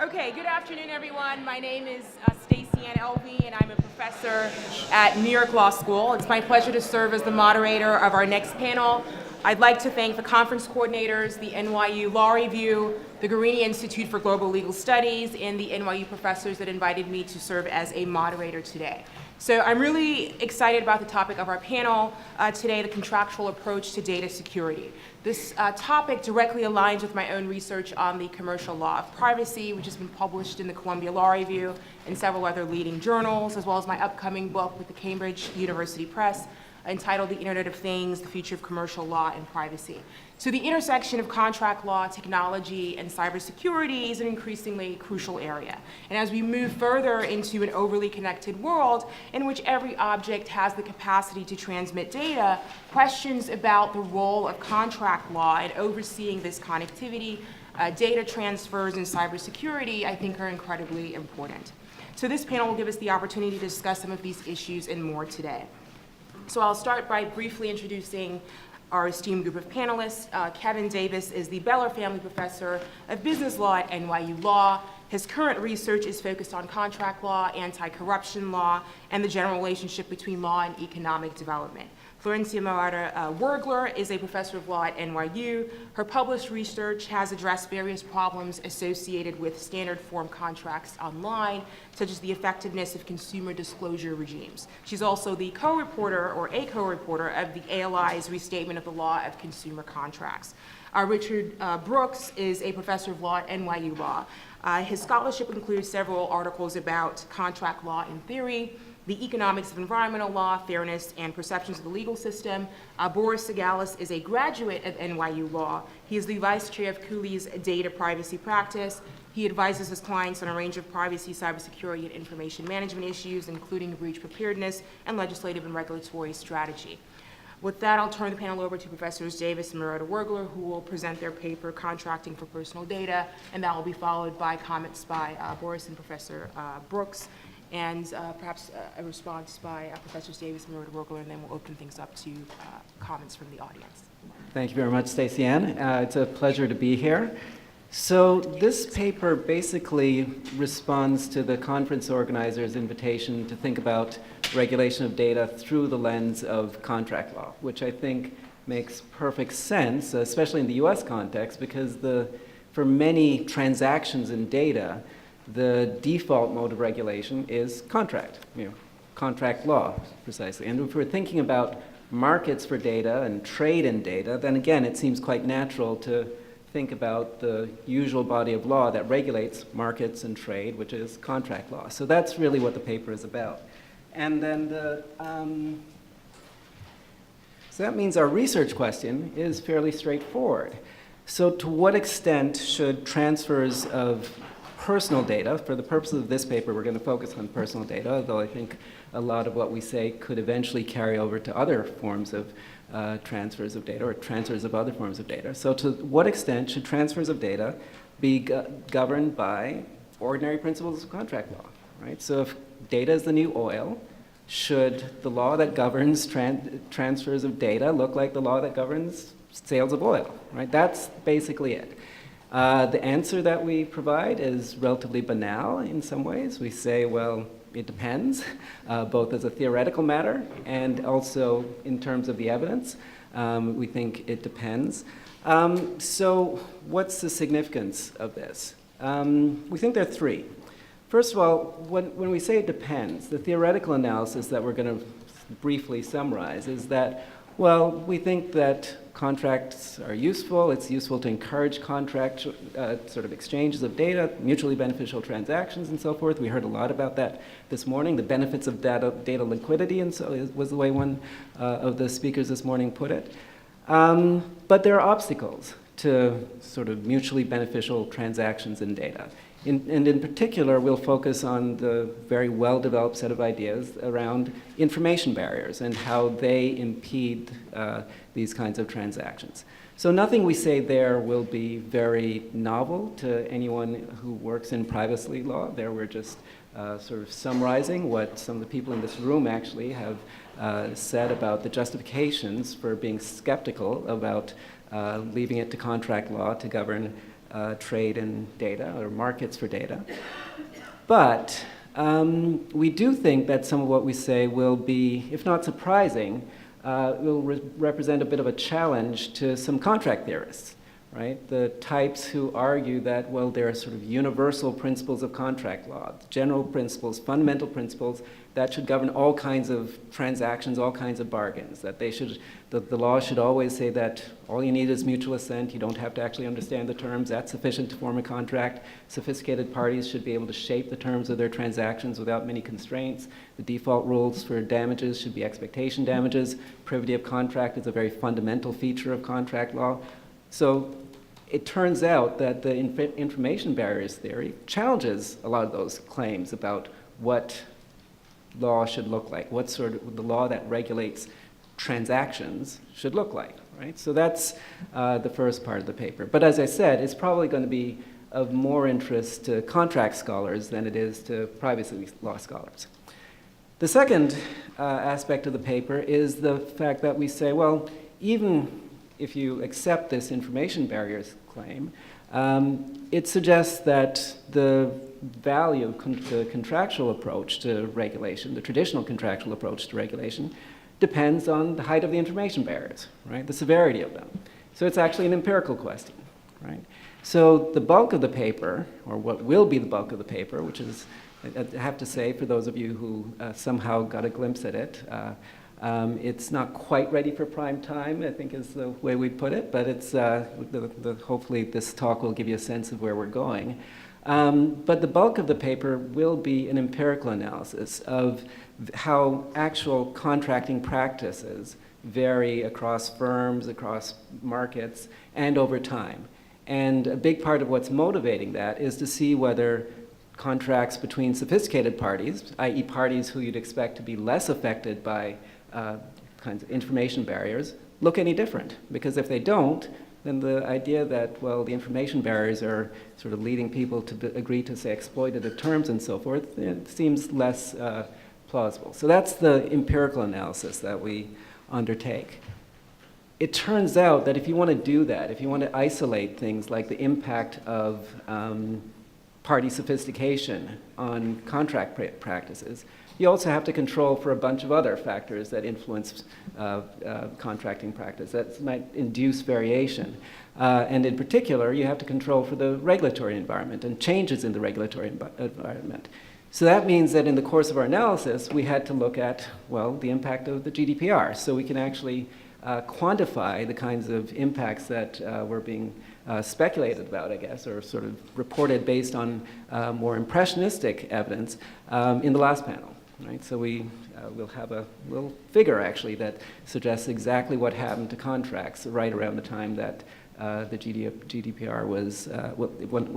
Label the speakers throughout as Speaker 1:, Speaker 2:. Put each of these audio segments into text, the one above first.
Speaker 1: Okay, good afternoon, everyone. My name is Stacey Ann Elvey, and I'm a professor at New York Law School. It's my pleasure to serve as the moderator of our next panel. I'd like to thank the conference coordinators, the NYU Law Review, the Guarini Institute for Global Legal Studies, and the NYU professors that invited me to serve as a moderator today. So I'm really excited about the topic of our panel today, the contractual approach to data security. This topic directly aligns with my own research on the commercial law of privacy, which has been published in the Columbia Law Review and several other leading journals, as well as my upcoming book with the Cambridge University Press entitled The Internet of Things, The Future of Commercial Law and Privacy. So the intersection of contract law, technology, and cybersecurity is an increasingly crucial area. And as we move further into an overly connected world in which every object has the capacity to transmit data, questions about the role of contract law in overseeing this connectivity, data transfers, and cybersecurity, I think are incredibly important. So this panel will give us the opportunity to discuss some of these issues and more today. So I'll start by briefly introducing our esteemed group of panelists. Kevin Davis is the Beller Family Professor of Business Law at NYU Law. His current research is focused on contract law, anti-corruption law, and the general relationship between law and economic development. Florencia Murata Wergler is a professor of law at NYU. Her published research has addressed various problems associated with standard form contracts online, such as the effectiveness of consumer disclosure regimes. She's also the co-reporter or a co-reporter of the ALI's restatement of the law of consumer contracts. Richard Brooks is a professor of law at NYU Law. His scholarship includes several articles about contract law in theory, the economics of environmental law, fairness, and perceptions of the legal system. Boris Sagalis is a graduate of NYU Law. He is the vice chair of Cooley's data privacy practice. He advises his clients on a range of privacy, cybersecurity, and information management issues, including breach preparedness and legislative and regulatory strategy. With that, I'll turn the panel over to Professors Davis and Murata Wergler, who will present their paper, Contracting for Personal Data, and that will be followed by comments by Boris and Professor Brooks, and perhaps a response by Professors Davis and Murata Wergler, and then we'll open things up to comments from the audience.
Speaker 2: Thank you very much, Stacey Ann. It's a pleasure to be here. So this paper basically responds to the conference organizer's invitation to think about regulation of data through the lens of contract law, which I think makes perfect sense, especially in the US context, because for many transactions in data, the default mode of regulation is contract law, precisely. And if we're thinking about markets for data and trade in data, then again, it seems quite natural to think about the usual body of law that regulates markets and trade, which is contract law. So that's really what the paper is about. And then so that means our research question is fairly straightforward. So to what extent should transfers of personal data, for the purposes of this paper, we're going to focus on personal data, although I think a lot of what we say could eventually carry over to other forms of transfers of data or transfers of other forms of data. So to what extent should transfers of data be governed by ordinary principles of contract law, right? So if data is the new oil, should the law that governs transfers of data look like the law that governs sales of oil, right? That's basically it. The answer that we provide is relatively banal in some ways. We say, well, it depends, both as a theoretical matter and also in terms of the evidence. We think it depends. So what's the significance of this? We think there are three. First of all, when we say it depends, the theoretical analysis that we're going to briefly summarize is that, well, we think that contracts are useful. It's useful to encourage contract sort of exchanges of data, mutually beneficial transactions, and so forth. We heard a lot about that this morning. The benefits of data liquidity, and so was the way one of the speakers this morning put it. But there are obstacles to sort of mutually beneficial transactions in data. And in particular, we'll focus on the very well-developed set of ideas around information barriers and how they impede these kinds of transactions. So nothing we say there will be very novel to anyone who works in privacy law. There we're just sort of summarizing what some of the people in this room actually have said about the justifications for being skeptical about leaving it to contract law to govern trade in data or markets for data. But we do think that some of what we say will be, if not surprising, will represent a bit of a challenge to some contract theorists, right? The types who argue that, well, there are sort of universal principles of contract law, general principles, fundamental principles that should govern all kinds of transactions, all kinds of bargains, that they should, the law should always say that all you need is mutual assent, you don't have to actually understand the terms, that's sufficient to form a contract. Sophisticated parties should be able to shape the terms of their transactions without many constraints. The default rules for damages should be expectation damages. Privity of contract is a very fundamental feature of contract law. So it turns out that the information barriers theory challenges a lot of those claims about what law should look like, what sort of the law that regulates transactions should look like, right? So that's the first part of the paper. But as I said, it's probably going to be of more interest to contract scholars than it is to privacy law scholars. The second aspect of the paper is the fact that we say, well, even if you accept this information barriers claim, it suggests that the value of the contractual approach to regulation, the traditional contractual approach to regulation, depends on the height of the information barriers, right? The severity of them. So it's actually an empirical question, right? So the bulk of the paper, or what will be the bulk of the paper, which is, I have to say, for those of you who somehow got a glimpse at it, it's not quite ready for prime time, I think is the way we put it, but it's, hopefully this talk will give you a sense of where we're going. But the bulk of the paper will be an empirical analysis of how actual contracting practices vary across firms, across markets, and over time. And a big part of what's motivating that is to see whether contracts between sophisticated parties, i.e. parties who you'd expect to be less affected by kinds of information barriers, look any different. Because if they don't, then the idea that, well, the information barriers are sort of leading people to agree to, say, exploitative terms and so forth, it seems less plausible. So that's the empirical analysis that we undertake. It turns out that if you want to do that, if you want to isolate things like the impact of party sophistication on contract practices, you also have to control for a bunch of other factors that influence contracting practice, that might induce variation. And in particular, you have to control for the regulatory environment and changes in the regulatory environment. So that means that in the course of our analysis, we had to look at, well, the impact of the GDPR. So we can actually quantify the kinds of impacts that were being speculated about, I guess, or sort of reported based on more impressionistic evidence in the last panel. Right? So we'll have a little figure, actually, that suggests exactly what happened to contracts right around the time that the GDPR was,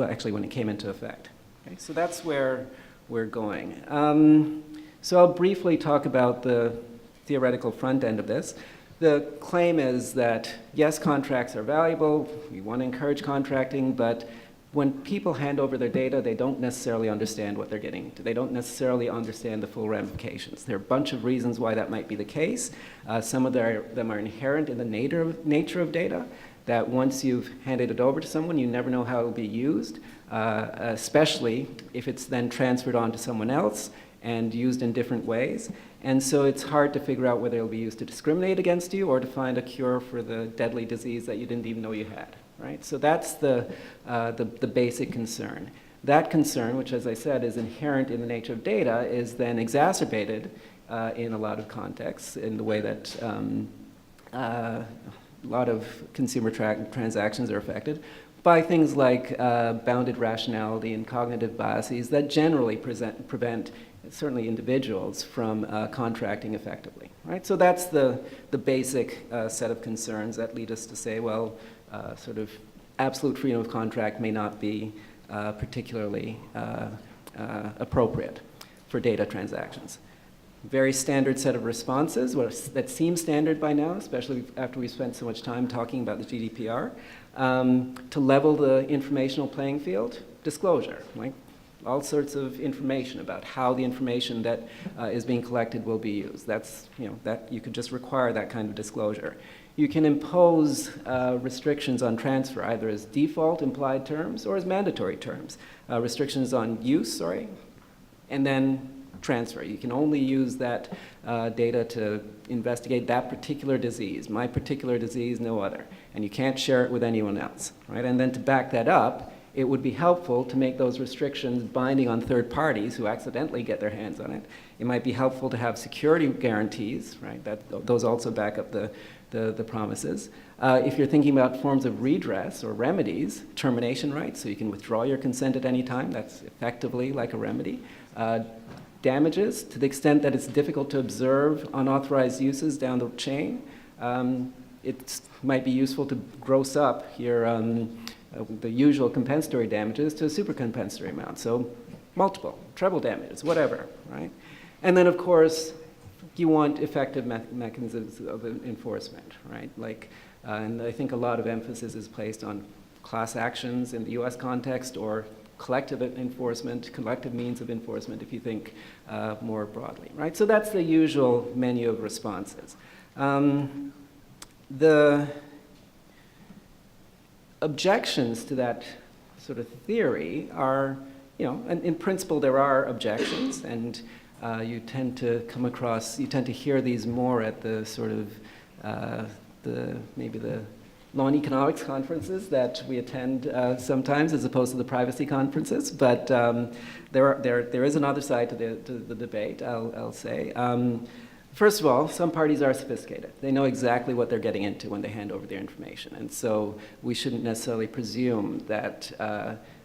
Speaker 2: actually when it came into effect. Okay? So that's where we're going. So I'll briefly talk about the theoretical front end of this. The claim is that, yes, contracts are valuable, we want to encourage contracting, but when people hand over their data, they don't necessarily understand what they're getting into. They don't necessarily understand the full ramifications. There are a bunch of reasons why that might be the case. Some of them are inherent in the nature of data, that once you've handed it over to someone, you never know how it will be used, especially if it's then transferred on to someone else and used in different ways. And so it's hard to figure out whether it'll be used to discriminate against you or to find a cure for the deadly disease that you didn't even know you had. Right? So that's the basic concern. That concern, which as I said is inherent in the nature of data, is then exacerbated in a lot of contexts in the way that a lot of consumer transactions are affected by things like bounded rationality and cognitive biases that generally prevent certainly individuals from contracting effectively. Right? So that's the basic set of concerns that lead us to say, well, sort of absolute freedom of contract may not be particularly appropriate for data transactions. Very standard set of responses that seem standard by now, especially after we've spent so much time talking about the GDPR. To level the informational playing field, disclosure. Like, all sorts of information about how the information that is being collected will be used. That's, that you could just require that kind of disclosure. You can impose restrictions on transfer, either as default implied terms or as mandatory terms. Restrictions on use, and then transfer. You can only use that data to investigate that particular disease, my particular disease, no other. And you can't share it with anyone else, right? And then to back that up, it would be helpful to make those restrictions binding on third parties who accidentally get their hands on it. It might be helpful to have security guarantees, right? Those also back up the promises. If you're thinking about forms of redress or remedies, termination rights, so you can withdraw your consent at any time, that's effectively like a remedy. Damages, to the extent that it's difficult to observe unauthorized uses down the chain, it might be useful to gross up your the usual compensatory damages to a supercompensatory amount. So multiple, treble damages, whatever, right? And then, of course, you want effective mechanisms of enforcement, right? And I think a lot of emphasis is placed on class actions in the US context, or collective enforcement, collective means of enforcement, if you think more broadly, right? So that's the usual menu of responses. The objections to that sort of theory are, and in principle there are objections, and you tend to hear these more at the sort of maybe the non-economics conferences that we attend sometimes, as opposed to the privacy conferences. But there is another side to the debate, I'll say. First of all, some parties are sophisticated. They know exactly what they're getting into when they hand over their information. And so we shouldn't necessarily presume that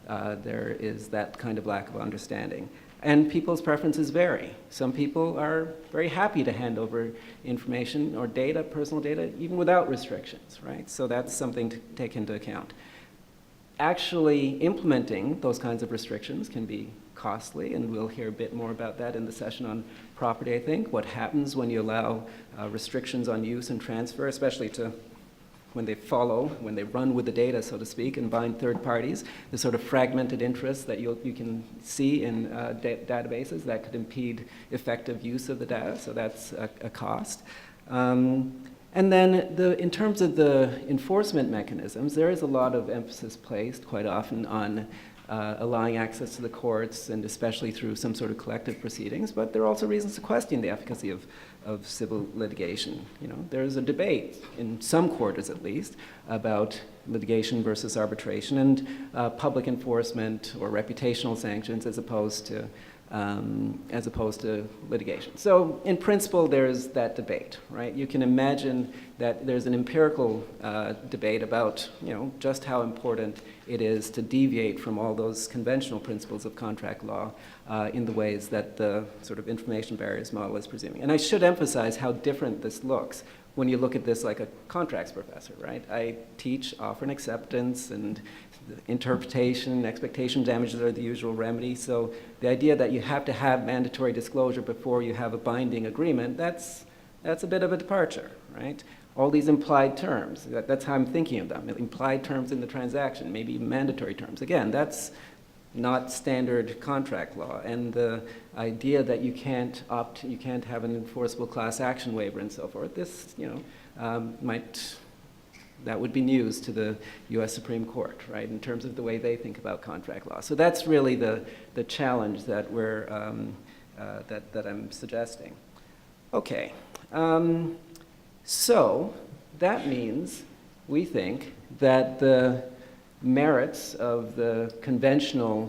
Speaker 2: there is that kind of lack of understanding. And people's preferences vary. Some people are very happy to hand over information or data, personal data, even without restrictions, right? So that's something to take into account. Actually implementing those kinds of restrictions can be costly, and we'll hear a bit more about that in the session on property, I think. What happens when you allow restrictions on use and transfer, especially when they run with the data, so to speak, and bind third parties, the sort of fragmented interests that you can see in databases that could impede effective use of the data, so that's a cost. And then in terms of the enforcement mechanisms, there is a lot of emphasis placed quite often on allowing access to the courts, and especially through some sort of collective proceedings, but there are also reasons to question the efficacy of civil litigation. There's a debate, in some quarters at least, about litigation versus arbitration and public enforcement or reputational sanctions as opposed to litigation. So in principle, there's that debate, right? You can imagine that there's an empirical debate about, just how important it is to deviate from all those conventional principles of contract law in the ways that the sort of information barriers model is presuming. And I should emphasize how different this looks when you look at this like a contracts professor, right? I teach offer and acceptance, and interpretation, expectation damages are the usual remedy. So the idea that you have to have mandatory disclosure before you have a binding agreement, that's a bit of a departure, right? All these implied terms, that's how I'm thinking of them. Implied terms in the transaction, maybe mandatory terms. Again, that's not standard contract law. And the idea that you can't have an enforceable class action waiver and so forth, this, that would be news to the US Supreme Court, right, in terms of the way they think about contract law. So that's really the challenge that that I'm suggesting. Okay, so that means we think that the merits of the conventional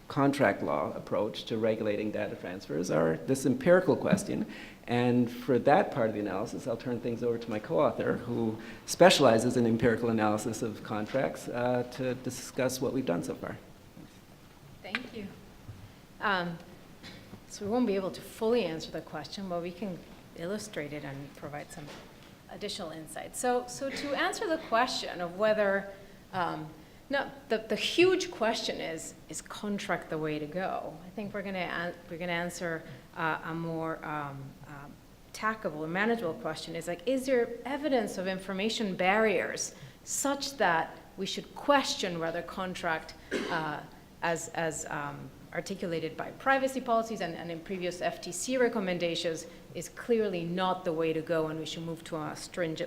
Speaker 2: contract law approach to regulating data transfers are this empirical question. And for that part of the analysis, I'll turn things over to my co-author, who specializes in empirical analysis of contracts, to discuss what we've done so far.
Speaker 3: Thank you. So we won't be able to fully answer the question, but we can illustrate it and provide some additional insight. So to answer the question of whether, the huge question is contract the way to go? I think we're going to answer a more tackable and manageable question. Is there evidence of information barriers such that we should question whether contract as articulated by privacy policies and in previous FTC recommendations, is clearly not the way to go, and we should move to a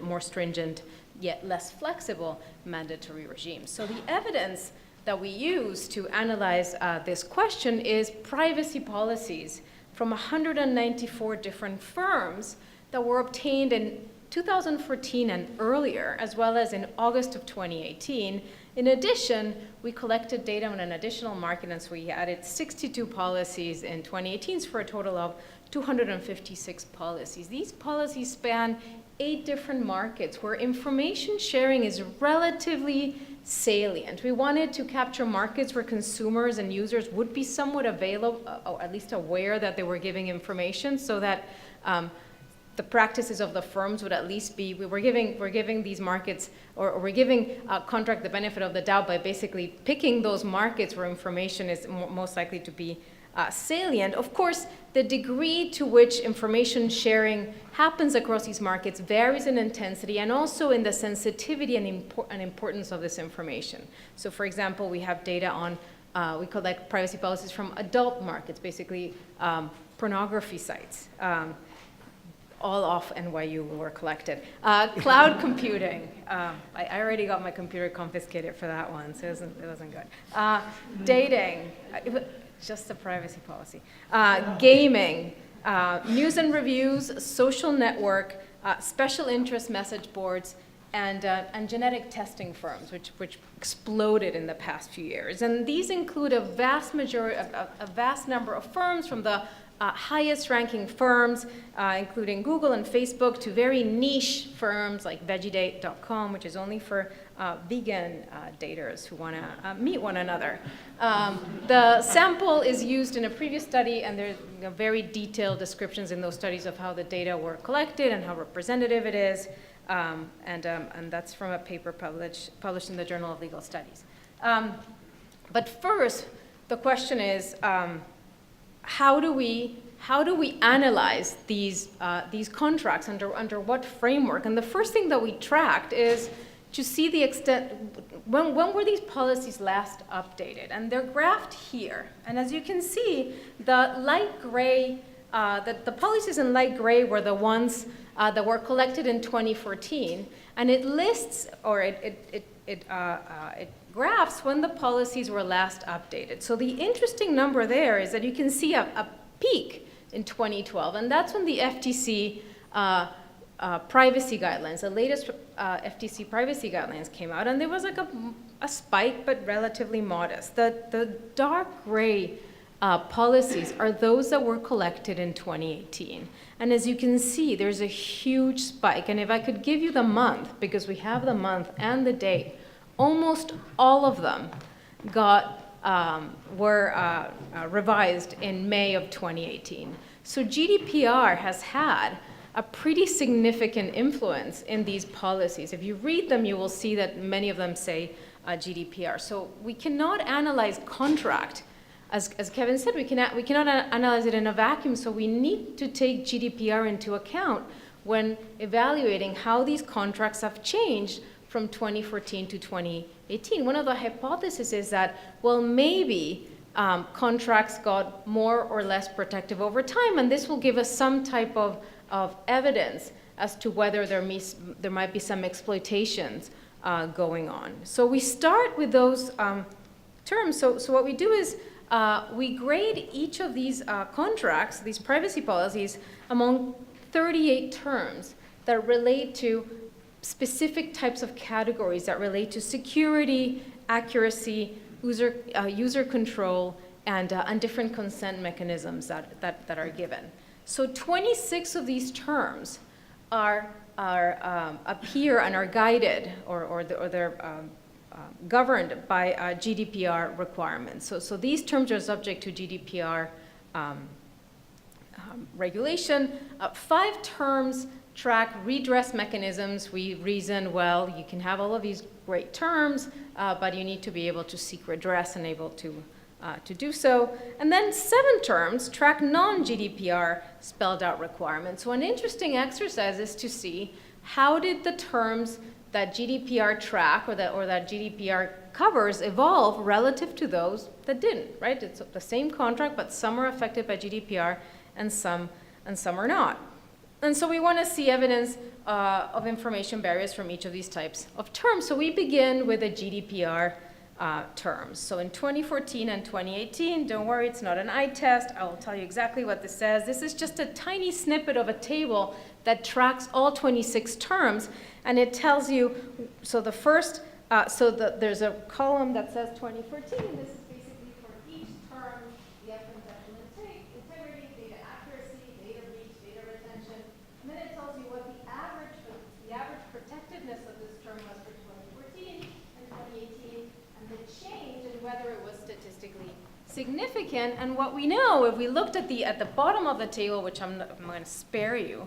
Speaker 3: more stringent, yet less flexible mandatory regime. So the evidence that we use to analyze this question is privacy policies from 194 different firms that were obtained in 2014 and earlier, as well as in August of 2018. In addition, we collected data on an additional market, and so we added 62 policies in 2018 for a total of 256 policies. These policies span 8 different markets where information sharing is relatively salient. We wanted to capture markets where consumers and users would be somewhat available, or at least aware that they were giving information, so that the practices of the firms would at least be, we're giving these markets, or we're giving a contract the benefit of the doubt by basically picking those markets where information is most likely to be salient. Of course, the degree to which information sharing happens across these markets varies in intensity and also in the sensitivity and importance of this information. So for example, we have data on, we collect privacy policies from adult markets, basically pornography sites. All off NYU were collected. Cloud computing. I already got my computer confiscated for that one, so it wasn't good. Dating. Just a privacy policy. Gaming, news and reviews, social network, special interest message boards, and genetic testing firms, which exploded in the past few years. And these include a vast number of firms, from the highest ranking firms, including Google and Facebook, to very niche firms like VeggieDate.com, which is only for vegan daters who want to meet one another. The sample is used in a previous study, and there's very detailed descriptions in those studies of how the data were collected and how representative it is, and that's from a paper published in the Journal of Legal Studies. But first, the question is, how do we analyze these contracts, under what framework? And the first thing that we tracked is to see the extent, when were these policies last updated? And they're graphed here. And as you can see, the light gray, the policies in light gray were the ones that were collected in 2014. And it lists, or it graphs when the policies were last updated. So the interesting number there is that you can see a peak in 2012, and that's when the FTC privacy guidelines, the latest FTC privacy guidelines came out, and there was like a spike, but relatively modest. The dark gray policies are those that were collected in 2018. And as you can see, there's a huge spike. And if I could give you the month, because we have the month and the date, almost all of them were revised in May of 2018. So GDPR has had a pretty significant influence in these policies. If you read them, you will see that many of them say GDPR. So we cannot analyze contract. As Kevin said, we cannot analyze it in a vacuum, so we need to take GDPR into account when evaluating how these contracts have changed from 2014 to 2018. One of the hypotheses is that, well, maybe contracts got more or less protective over time, and this will give us some type of evidence as to whether there might be some exploitations going on. So we start with those terms. So what we do is we grade each of these contracts, these privacy policies, among 38 terms that relate to specific types of categories that relate to security, accuracy, user control, and different consent mechanisms that are given. So 26 of these terms appear and are guided, or they're governed by GDPR requirements. So these terms are subject to GDPR regulation. 5 terms track redress mechanisms. We reason, well, you can have all of these great terms, but you need to be able to seek redress and able to do so. And then 7 terms track non-GDPR spelled out requirements. So an interesting exercise is to see how did the terms that GDPR track or that GDPR covers evolve relative to those that didn't, right? It's the same contract, but some are affected by GDPR and some are not. And so we want to see evidence of information barriers from each of these types of terms. So we begin with the GDPR terms. So in 2014 and 2018, don't worry, it's not an eye test. I will tell you exactly what this says. This is just a tiny snippet of a table that tracks all 26 terms, and it tells you, so the first, there's a column that says 2014, and this is basically for each term, the conceptual integrity, data accuracy, data reach, data retention, and then it tells you what the average protectiveness of this term was for 2014 and 2018, and the change in whether it was statistically significant. And what we know, if we looked at the bottom of the table, which I'm going to spare you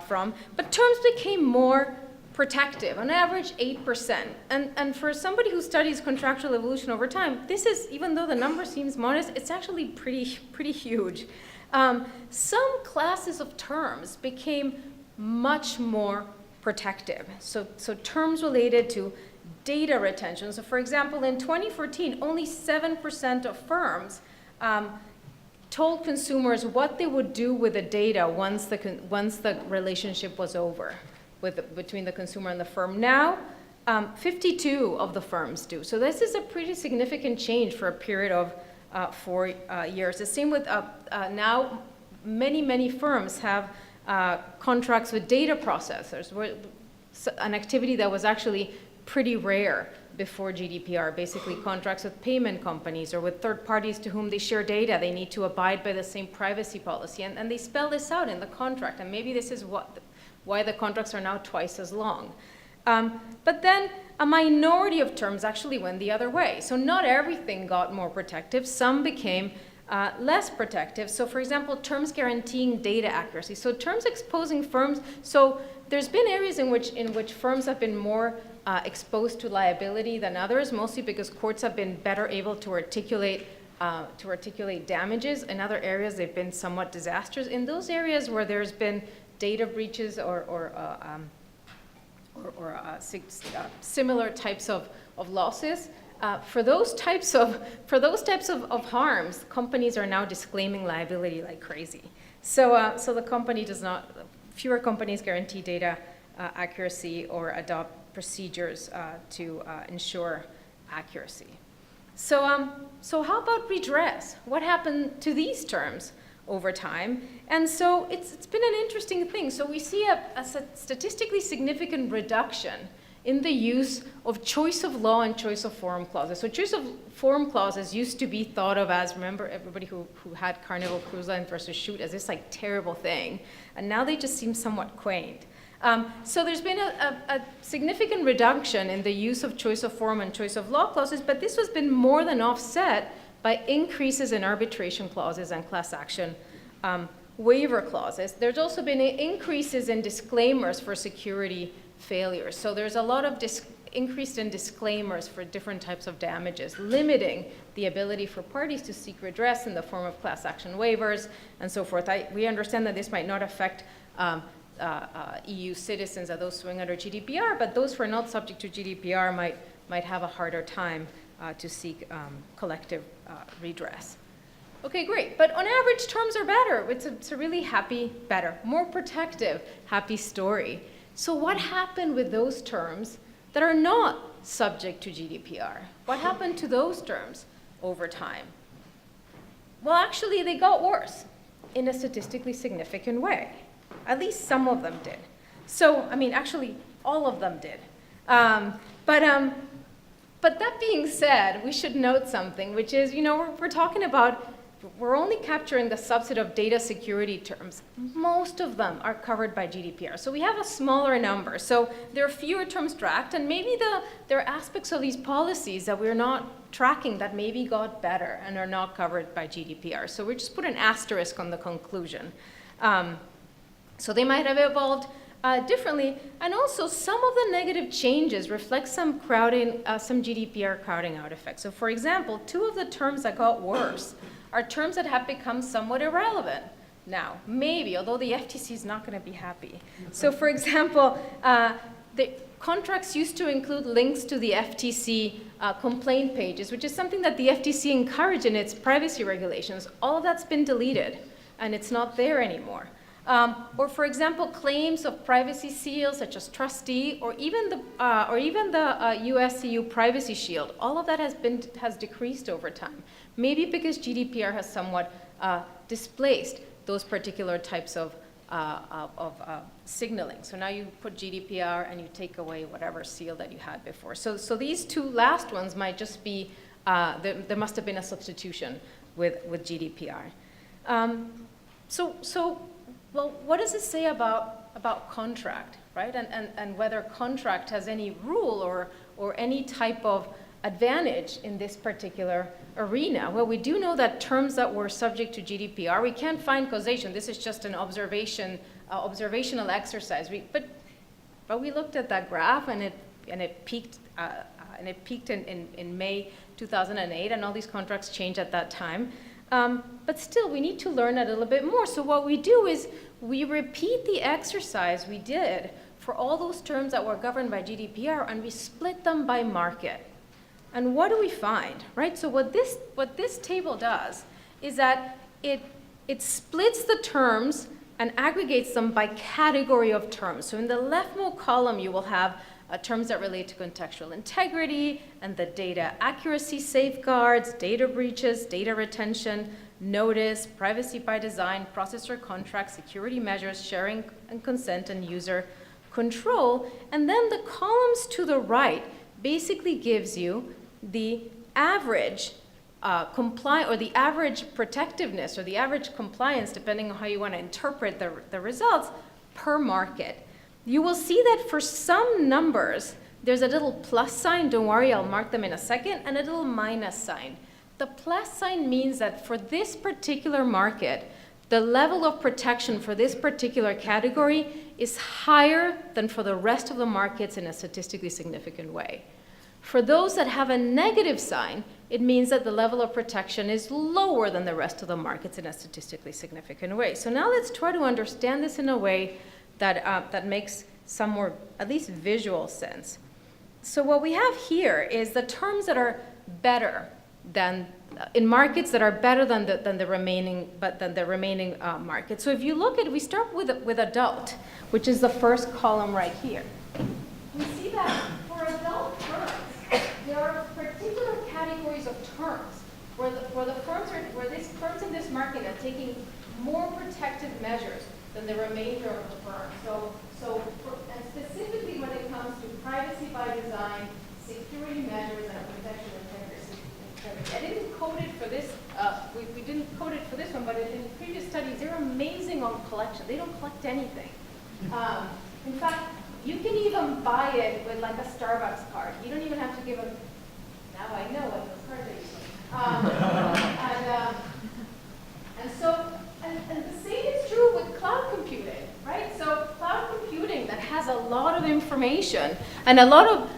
Speaker 3: from, but terms became more protective, on average 8%. And for somebody who studies contractual evolution over time, this is, even though the number seems modest, it's actually pretty huge. Some classes of terms became much more protective. So terms related to data retention. So for example, in 2014, only 7% of firms told consumers what they would do with the data once the relationship was over between the consumer and the firm. Now, 52 of the firms do. So this is a pretty significant change for a period of 4 years. The same with now many firms have contracts with data processors, an activity that was actually pretty rare before GDPR, basically contracts with payment companies or with third parties to whom they share data. They need to abide by the same privacy policy, and they spell this out in the contract, and maybe this is why the contracts are now twice as long. But then a minority of terms actually went the other way. So not everything got more protective. Some became less protective. So for example, terms guaranteeing data accuracy. So terms exposing firms. So there's been areas in which firms have been more exposed to liability than others, mostly because courts have been better able to articulate damages. In other areas, they've been somewhat disastrous. In those areas where there's been data breaches or similar types of losses, for those types of harms, companies are now disclaiming liability like crazy. So the company does not. Fewer companies guarantee data accuracy or adopt procedures to ensure accuracy. So how about redress? What happened to these terms over time? And so it's been an interesting thing. So we see a statistically significant reduction in the use of choice of law and choice of forum clauses. So choice of forum clauses used to be thought of as, remember everybody who had Carnival Cruise Line versus Shoot, as this like terrible thing. And now they just seem somewhat quaint. So there's been a significant reduction in the use of choice of forum and choice of law clauses, but this has been more than offset by increases in arbitration clauses and class action waiver clauses. There's also been increases in disclaimers for security failures. So there's a lot of increase in disclaimers for different types of damages, limiting the ability for parties to seek redress in the form of class action waivers and so forth. We understand that this might not affect EU citizens or those suing under GDPR, but those who are not subject to GDPR might have a harder time to seek collective redress. Okay, great. But on average, terms are better. It's a really happy, better, more protective, happy story. So what happened with those terms that are not subject to GDPR? What happened to those terms over time? Well, actually, they got worse in a statistically significant way. At least some of them did. So, I mean, actually, all of them did. But that being said, we should note something, which is, we're talking about, we're only capturing the subset of data security terms. Most of them are covered by GDPR. So we have a smaller number. So there are fewer terms tracked, and maybe there are aspects of these policies that we're not tracking that maybe got better and are not covered by GDPR. So we just put an asterisk on the conclusion. So they might have evolved differently, and also some of the negative changes reflect some crowding, some GDPR crowding out effects. So for example, 2 of the terms that got worse are terms that have become somewhat irrelevant now, maybe, although the FTC is not going to be happy. So for example, the contracts used to include links to the FTC complaint pages, which is something that the FTC encouraged in its privacy regulations. All of that's been deleted, and it's not there anymore. Or, for example, claims of privacy seals such as trustee, or even the US-EU Privacy Shield. All of that has decreased over time. Maybe because GDPR has somewhat displaced those particular types of signaling. So now you put GDPR and you take away whatever seal that you had before. So these two last ones might just be, there must have been a substitution with GDPR. Well, what does it say about contract, right? And whether contract has any rule or any type of advantage in this particular arena? Well, we do know that terms that were subject to GDPR, we can't find causation. This is just an observational exercise. But we looked at that graph, and it peaked in May 2008, and all these contracts changed at that time. But still, we need to learn a little bit more. So what we do is we repeat the exercise we did for all those terms that were governed by GDPR, and we split them by market. And what do we find, right? So what this table does is that it splits the terms and aggregates them by category of terms. So in the leftmost column, you will have terms that relate to contextual integrity and the data accuracy safeguards, data breaches, data retention, notice, privacy by design, processor contract, security measures, sharing and consent, and user control. And then the columns to the right basically gives you the average the average protectiveness or the average compliance, depending on how you want to interpret the results, per market. You will see that for some numbers, there's a little plus sign. Don't worry, I'll mark them in a second, and a little minus sign. The plus sign means that for this particular market, the level of protection for this particular category is higher than for the rest of the markets in a statistically significant way. For those that have a negative sign, it means that the level of protection is lower than the rest of the markets in a statistically significant way. So now let's try to understand this in a way that makes some more, at least visual sense. So what we have here is the terms that are better than, in markets that are better than the remaining markets. So if you look at, we start with adult, which is the first column right here. We see that for adult terms, there are particular categories of terms where these firms in this market are taking more protective measures than the remainder of the firms. And specifically when it comes to privacy by design, security measures, and protection integrity. I didn't code it for this. We didn't code it for this one, but in previous studies, they're amazing on collection. They don't collect anything. In fact, you can even buy it with like a Starbucks card. You don't even have to give a. Now I know what those cards are. And the same is true with cloud computing, right? So cloud computing that has a lot of information and a lot of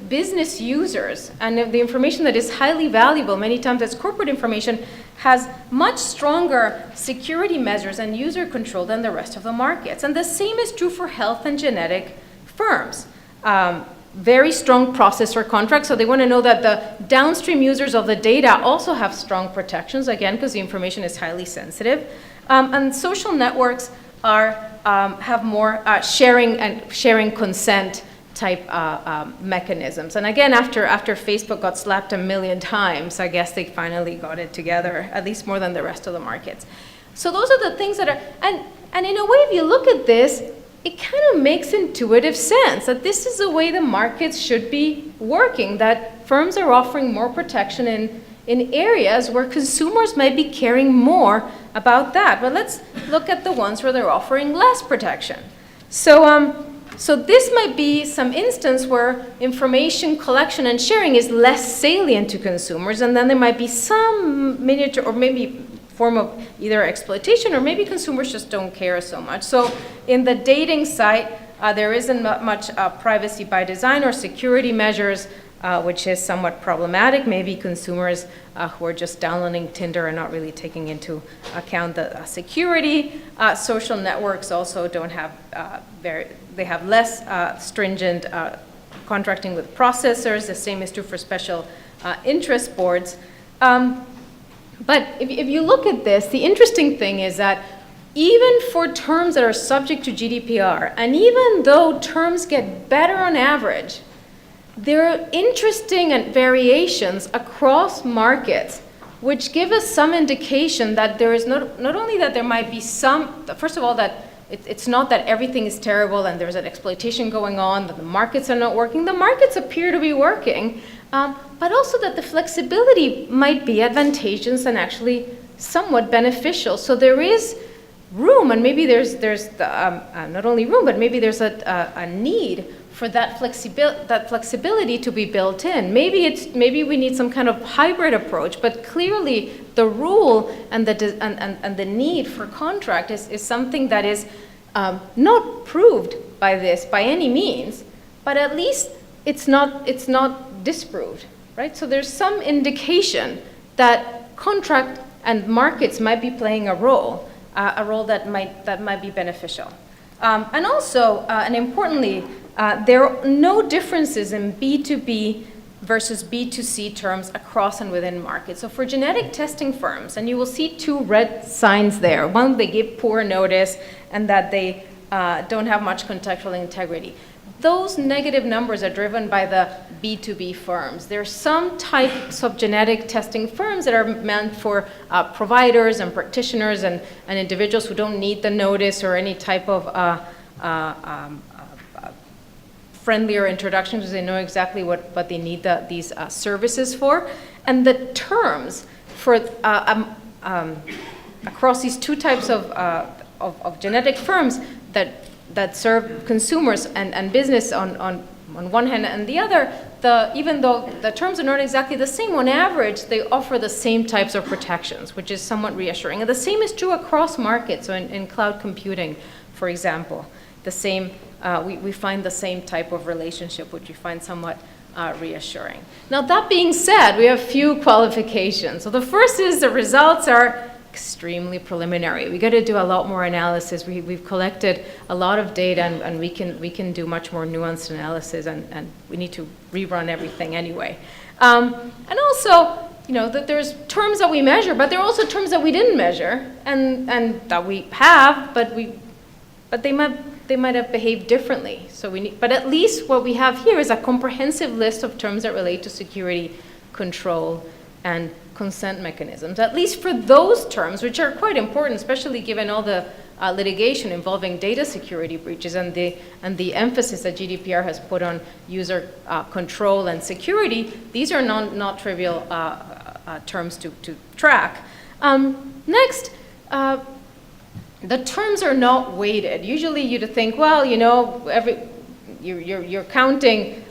Speaker 3: business users, and the information that is highly valuable, many times as corporate information, has much stronger security measures and user control than the rest of the markets. And the same is true for health and genetic firms. Very strong processor contracts, so they want to know that the downstream users of the data also have strong protections, again, because the information is highly sensitive. And social networks have more sharing consent type mechanisms. And again, after Facebook got slapped 1 million times, I guess they finally got it together, at least more than the rest of the markets. So those are the things that are, and in a way, if you look at this, it kind of makes intuitive sense that this is the way the markets should be working, that firms are offering more protection in areas where consumers might be caring more about that. But let's look at the ones where they're offering less protection. So this might be some instance where information collection and sharing is less salient to consumers, and then there might be some miniature or maybe form of either exploitation, or maybe consumers just don't care so much. So in the dating site, there isn't much privacy by design or security measures which is somewhat problematic. Maybe consumers who are just downloading Tinder are not really taking into account the security. Social networks also don't have they have less stringent contracting with processors. The same is true for special interest boards. But if you look at this, the interesting thing is that even for terms that are subject to GDPR, and even though terms get better on average, there are interesting variations across markets which give us some indication that there is not only that there might be some, first of all, that it's not that everything is terrible and there's an exploitation going on, that the markets are not working. The markets appear to be working, but also that the flexibility might be advantageous and actually somewhat beneficial. So there is room, and maybe there's not only room, but maybe there's a need for that flexibility to be built in. Maybe we need some kind of hybrid approach, but clearly the rule and the need for contract is something that is not proved by this by any means, but at least it's not disproved, right? So there's some indication that contract and markets might be playing a role that might be beneficial. And also, and importantly, there are no differences in B2B versus B2C terms across and within markets. So for genetic testing firms, and you will see two red signs there. One, they give poor notice, and that they don't have much contextual integrity. Those negative numbers are driven by the B2B firms. There are some types of genetic testing firms that are meant for providers and practitioners and individuals who don't need the notice or any type of friendlier introduction, because they know exactly what they need these services for. And the terms for across these two types of genetic firms that serve consumers and business on one hand, and the other, even though the terms are not exactly the same, on average, they offer the same types of protections, which is somewhat reassuring. And the same is true across markets. So in cloud computing, for example, we find the same type of relationship, which we find somewhat reassuring. Now, that being said, we have few qualifications. So the first is the results are extremely preliminary. We got to do a lot more analysis. We've collected a lot of data, and we can do much more nuanced analysis, and we need to rerun everything anyway. And also, that there's terms that we measure, but there are also terms that we didn't measure, and that we have, but they might have behaved differently. So but at least what we have here is a comprehensive list of terms that relate to security, control, and consent mechanisms, at least for those terms, which are quite important, especially given all the litigation involving data security breaches and the emphasis that GDPR has put on user control and security. These are not trivial terms to track. Next, the terms are not weighted. Usually you'd think, well, you're counting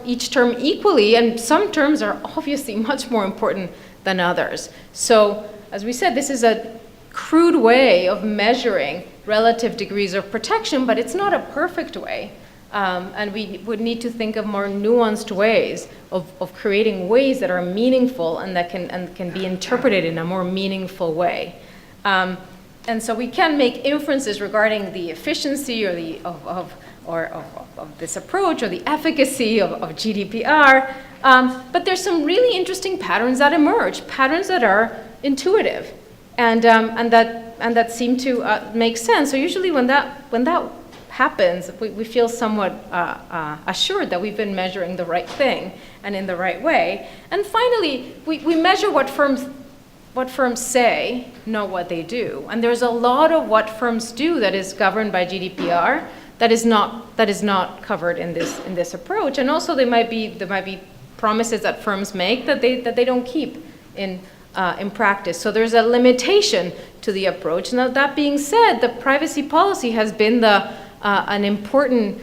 Speaker 3: each term equally, and some terms are obviously much more important than others. So, as we said, this is a crude way of measuring relative degrees of protection, but it's not a perfect way. And we would need to think of more nuanced ways of creating ways that are meaningful and that can be interpreted in a more meaningful way. And so we can make inferences regarding the efficiency of this approach or the efficacy of GDPR, but there's some really interesting patterns that emerge, patterns that are intuitive, and that seem to make sense. So usually when that happens, we feel somewhat assured that we've been measuring the right thing and in the right way. And finally, we measure what firms say, not what they do. And there's a lot of what firms do that is governed by GDPR that is not covered in this approach. And also there might be promises that firms make that they don't keep in practice. So there's a limitation to the approach. Now, that being said, the privacy policy has been an important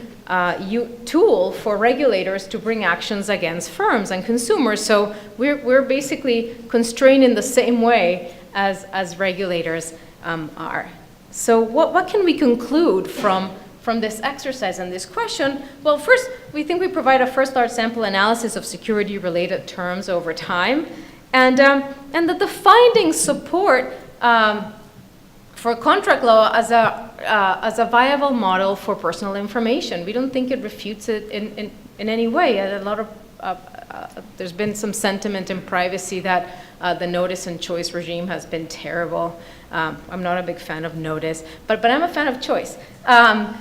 Speaker 3: tool for regulators to bring actions against firms and consumers. So we're basically constrained in the same way as regulators are. So what can we conclude from from this exercise and this question? Well, first, we think we provide a first large sample analysis of security-related terms over time, and that the findings support for contract law as a viable model for personal information. We don't think it refutes it in any way. A lot of there's been some sentiment in privacy that the notice and choice regime has been terrible. I'm not a big fan of notice, but I'm a fan of choice. And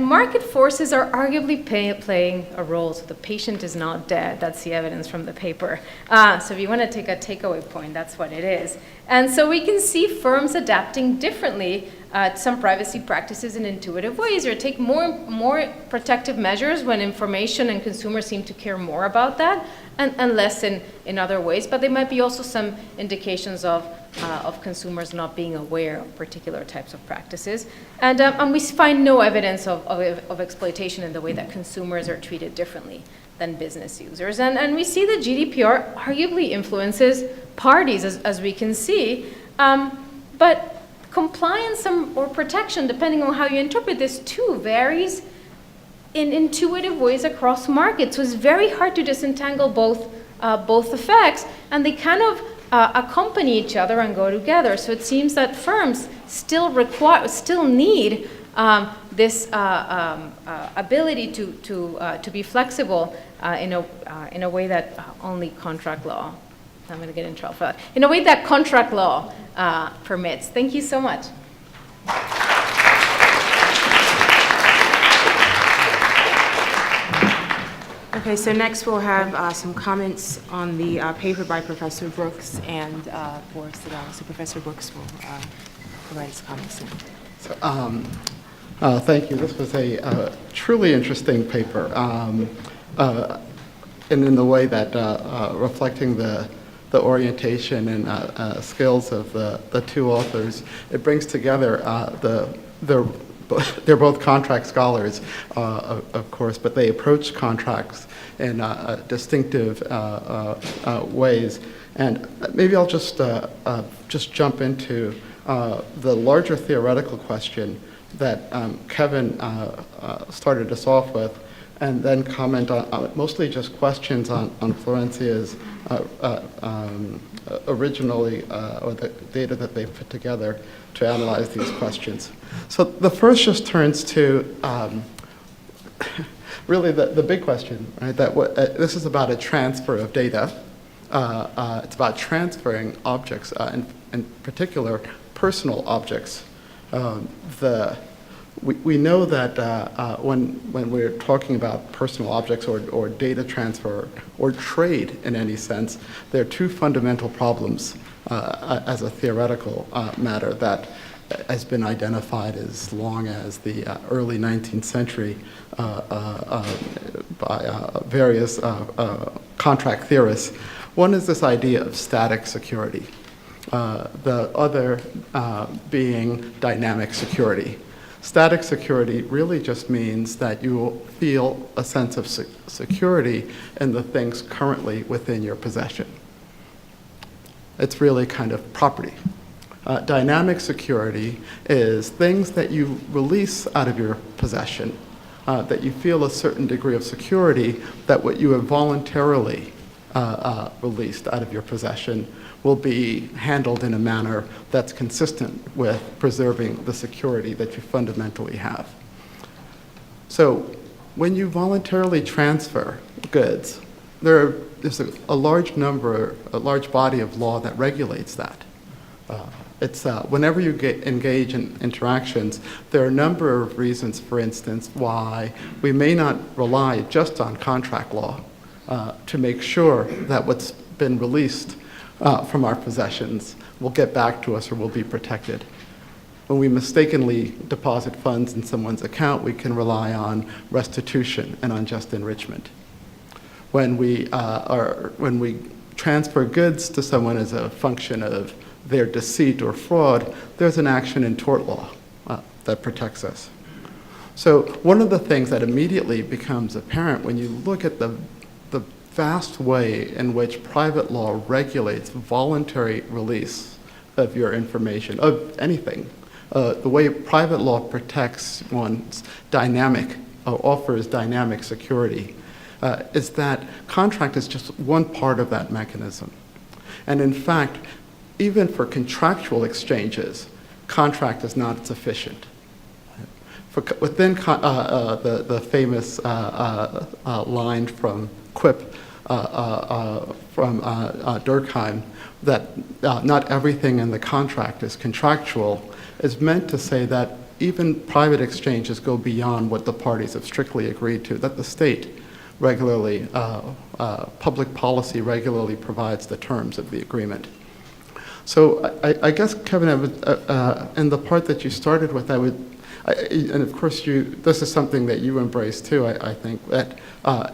Speaker 3: market forces are arguably playing a role. So the patient is not dead. That's the evidence from the paper. So if you want to take a takeaway point, that's what it is. And so we can see firms adapting differently to some privacy practices in intuitive ways, or take more protective measures when information and consumers seem to care more about that, and less in other ways. But there might be also some indications of consumers not being aware of particular types of practices. And we find no evidence of exploitation in the way that consumers are treated differently than business users. And we see that GDPR arguably influences parties, as we can see. But compliance or protection, depending on how you interpret this too, varies in intuitive ways across markets. So it's very hard to disentangle both effects, and they kind of accompany each other and go together. So it seems that firms still need this ability to be flexible in a way that only contract law. I'm going to get in trouble for that. In a way that contract law permits. Thank you so much.
Speaker 1: Okay, so next we'll have some comments on the paper by Professor Brooks and Boris Sadala. So Professor Brooks will provide his comments.
Speaker 4: Thank you. This was a truly interesting paper, and in the way that reflecting the orientation and skills of the two authors, it brings together they're both contract scholars, of course, but they approach contracts in distinctive ways. And maybe I'll just jump into the larger theoretical question that Kevin started us off with, and then comment on mostly just questions on Florencia's originally, or the data that they put together to analyze these questions. So the first just turns to really the big question, right? That this is about a transfer of data. It's about transferring objects, in particular, personal objects. We know that when we're talking about personal objects or data transfer or trade in any sense, there are two fundamental problems as a theoretical matter that has been identified as long as the early 19th century by various contract theorists. One is this idea of static security, the other being dynamic security. Static security really just means that you will feel a sense of security in the things currently within your possession. It's really kind of property. Dynamic security is things that you release out of your possession, that you feel a certain degree of security that what you have voluntarily released out of your possession will be handled in a manner that's consistent with preserving the security that you fundamentally have. So when you voluntarily transfer goods, there's a large body of law that regulates that. Whenever you engage in interactions, there are a number of reasons, for instance, why we may not rely just on contract law to make sure that what's been released from our possessions will get back to us or will be protected. When we mistakenly deposit funds in someone's account, we can rely on restitution and unjust enrichment. When we transfer goods to someone as a function of their deceit or fraud, there's an action in tort law that protects us. So one of the things that immediately becomes apparent when you look at the vast way in which private law regulates voluntary release of your information, of anything, the way private law protects one's dynamic, offers dynamic security, is that contract is just one part of that mechanism. And in fact, even for contractual exchanges, contract is not sufficient. Within the famous line from Quip from Durkheim, that not everything in the contract is contractual, is meant to say that even private exchanges go beyond what the parties have strictly agreed to, that the state regularly, public policy regularly provides the terms of the agreement. So I guess, Kevin, in the part that you started with, and of course this is something that you embrace too, I think, that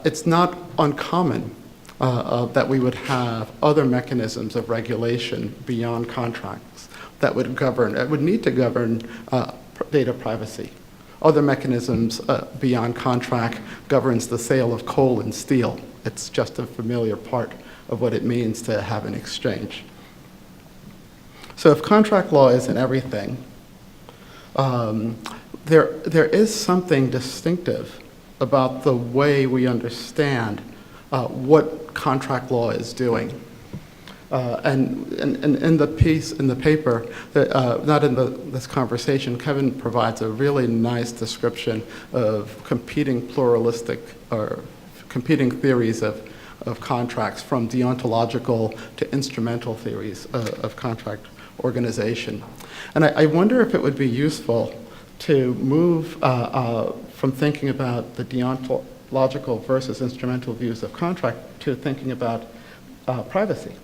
Speaker 4: it's not uncommon that we would have other mechanisms of regulation beyond contracts that would need to govern data privacy. Other mechanisms beyond contract governs the sale of coal and steel. It's just a familiar part of what it means to have an exchange. So if contract law isn't everything, there is something distinctive about the way we understand what contract law is doing. And in the piece, in the paper, not in this conversation, Kevin provides a really nice description of competing pluralistic or competing theories of contracts, from deontological to instrumental theories of contract organization. And I wonder if it would be useful to move from thinking about the deontological versus instrumental views of contract to thinking about privacy.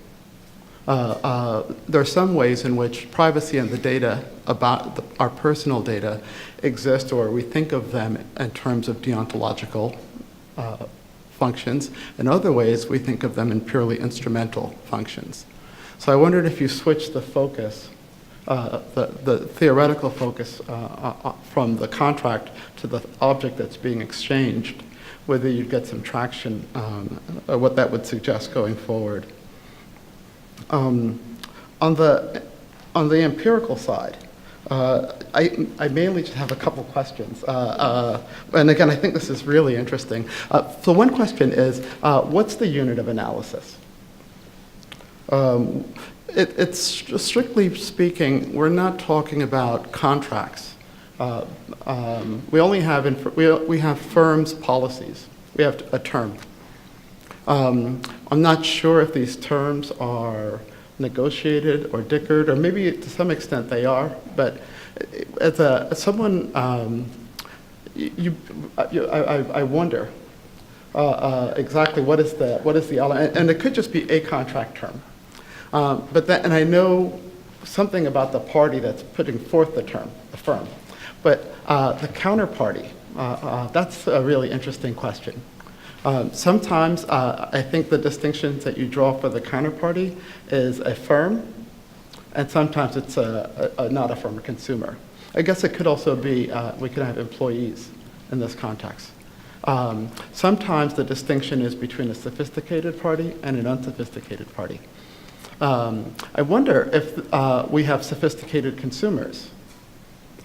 Speaker 4: There are some ways in which privacy and the data about our personal data exist, or we think of them in terms of deontological functions. In other ways, we think of them in purely instrumental functions. So I wondered if you switch the focus, the theoretical focus from the contract to the object that's being exchanged, whether you'd get some traction, or what that would suggest going forward. On the empirical side, I mainly just have a couple questions. And again, I think this is really interesting. So one question is, what's the unit of analysis? It's strictly speaking, we're not talking about contracts. We only have we have firms' policies. We have a term. I'm not sure if these terms are negotiated or dickered, or maybe to some extent they are. But as someone, I wonder exactly what is the element, and it could just be a contract term. And I know something about the party that's putting forth the term, the firm. But the counterparty, that's a really interesting question. Sometimes I think the distinctions that you draw for the counterparty is a firm, and sometimes it's not a firm, a consumer. I guess it could also be, we could have employees in this context. Sometimes the distinction is between a sophisticated party and an unsophisticated party. I wonder if we have sophisticated consumers.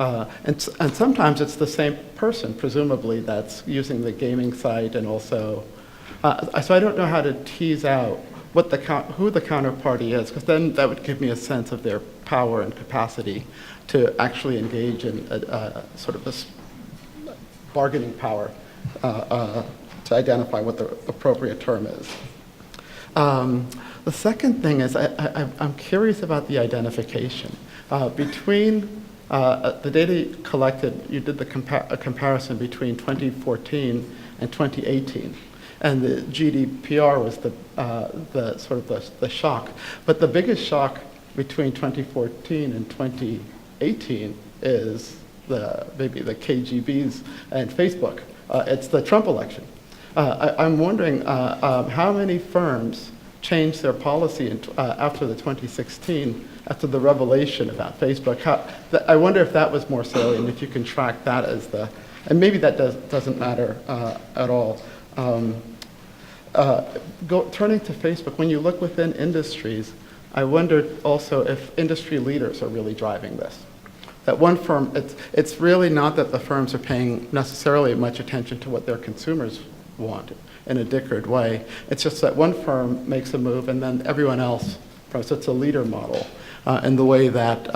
Speaker 4: And sometimes it's the same person, presumably, that's using the gaming site, and also, so I don't know how to tease out who the counterparty is, because then that would give me a sense of their power and capacity to actually engage in sort of this bargaining power to identify what the appropriate term is. The second thing is I'm curious about the identification. Between the data you collected, you did a comparison between 2014 and 2018, and the GDPR was the shock. But the biggest shock between 2014 and 2018 is maybe the KGBs and Facebook. It's the Trump election. I'm wondering how many firms changed their policy after the 2016, after the revelation about Facebook. I wonder if that was more salient, if you can track that as and maybe that doesn't matter at all. Turning to Facebook, when you look within industries, I wondered also if industry leaders are really driving this. That one firm, it's really not that the firms are paying necessarily much attention to what their consumers want in a Dickard way. It's just that one firm makes a move and then everyone else, so it's a leader model. In the way that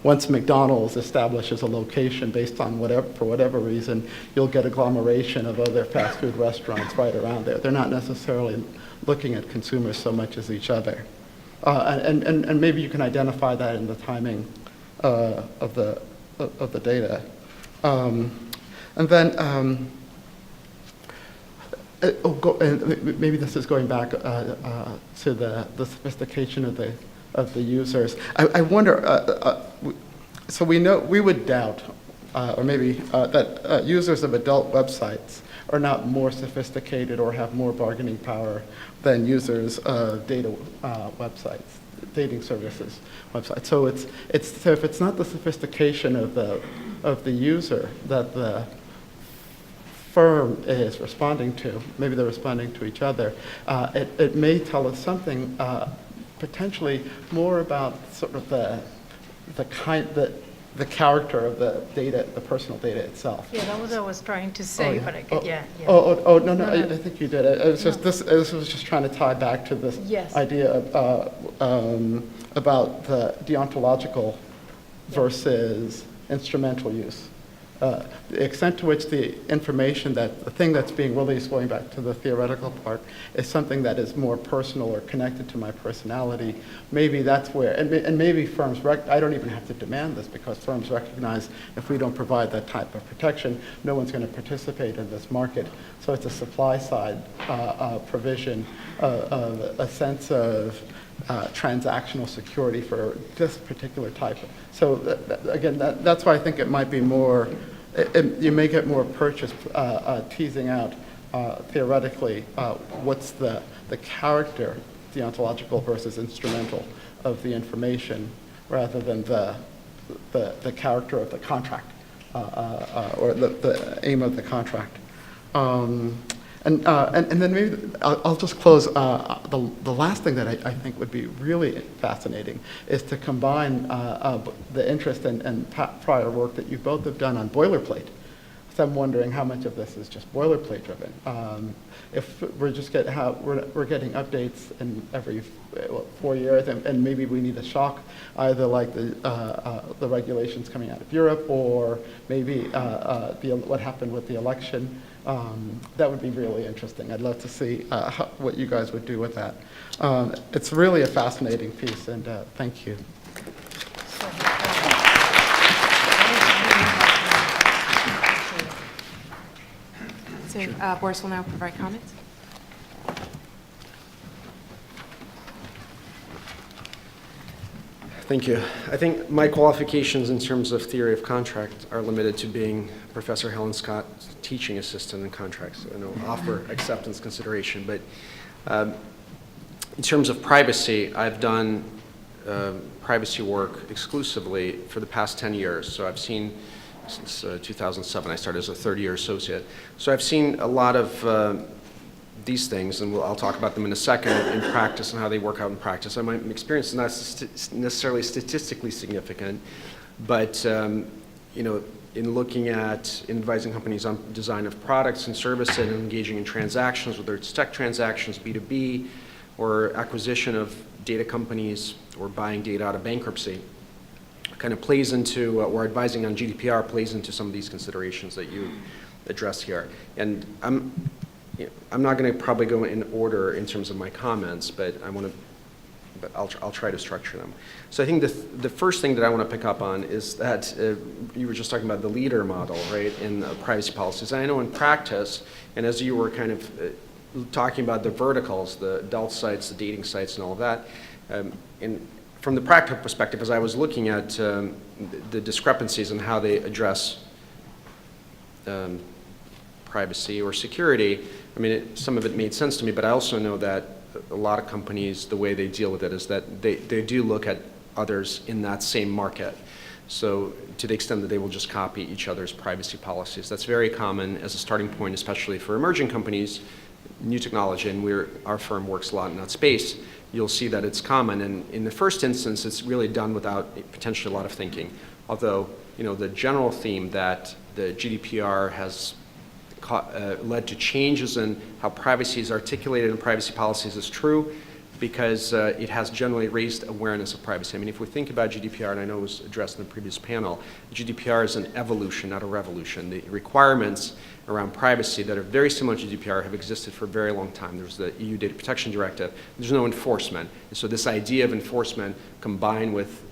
Speaker 4: once McDonald's establishes a location based on for whatever reason, you'll get agglomeration of other fast food restaurants right around there. They're not necessarily looking at consumers so much as each other. And maybe you can identify that in the timing of the data. And then, maybe this is going back to the sophistication of the users. I wonder, so we would doubt, or maybe that users of adult websites are not more sophisticated or have more bargaining power than users of data websites, dating services websites. So so if it's not the sophistication of the user that the firm is responding to, maybe they're responding to each other, it may tell us something potentially more about sort of the character of the data, the personal data itself.
Speaker 3: Yeah, that was what I was trying to say,
Speaker 4: yeah.
Speaker 3: but I could, yeah.
Speaker 4: No, I think you did. It was this was just trying to tie back to this
Speaker 3: Yes.
Speaker 4: idea about the deontological versus instrumental use. The extent to which the information, the thing that's being released, going back to the theoretical part, is something that is more personal or connected to my personality, maybe that's where, and maybe firms, I don't even have to demand this because firms recognize if we don't provide that type of protection, no one's going to participate in this market. So it's a supply side provision of a sense of transactional security for this particular type. So again, that's why I think it might be more, you may get more purchase teasing out theoretically what's the character, deontological versus instrumental, of the information rather than the character of the contract or the aim of the contract. And then maybe I'll just close. The last thing that I think would be really fascinating is to combine the interest and prior work that you both have done on boilerplate. So I'm wondering how much of this is just boilerplate driven. If we're just we're getting updates in every 4 years, and maybe we need a shock, either like the regulations coming out of Europe, or maybe what happened with the election. That would be really interesting. I'd love to see what you guys would do with that. It's really a fascinating piece, and thank you.
Speaker 1: So Boris will now provide comments.
Speaker 5: Thank you. I think my qualifications in terms of theory of contract are limited to being Professor Helen Scott's teaching assistant in contracts. So I know offer acceptance consideration, but in terms of privacy, I've done privacy work exclusively for the past 10 years. So I've seen, since 2007, I started as a third-year associate. So I've seen a lot of these things, and I'll talk about them in a second, in practice and how they work out in practice. My experience is not necessarily statistically significant, but you know, in looking at advising companies on design of products and services and engaging in transactions, whether it's tech transactions, B2B, or acquisition of data companies or buying data out of bankruptcy, kind of plays into, or advising on GDPR plays into some of these considerations that you address here. And I'm not going to probably go in order in terms of my comments, but I'll try to structure them. So I think the first thing that I want to pick up on is that you were just talking about the leader model, right, in privacy policies. And I know in practice, and as you were kind of talking about the verticals, the adult sites, the dating sites, and all of that, from the practical perspective, as I was looking at the discrepancies in how they address privacy or security, I mean, some of it made sense to me, but I also know that a lot of companies, the way they deal with it is that they do look at others in that same market. So to the extent that they will just copy each other's privacy policies. That's very common as a starting point, especially for emerging companies, new technology, and our firm works a lot in that space. you'll see that it's common. And in the first instance, it's really done without potentially a lot of thinking. Although, the general theme that the GDPR has led to changes in how privacy is articulated in privacy policies is true, because it has generally raised awareness of privacy. I mean, if we think about GDPR, and I know it was addressed in the previous panel, GDPR is an evolution, not a revolution. The requirements around privacy that are very similar to GDPR have existed for a very long time. There's the EU Data Protection Directive. There's no enforcement. And so this idea of enforcement combined with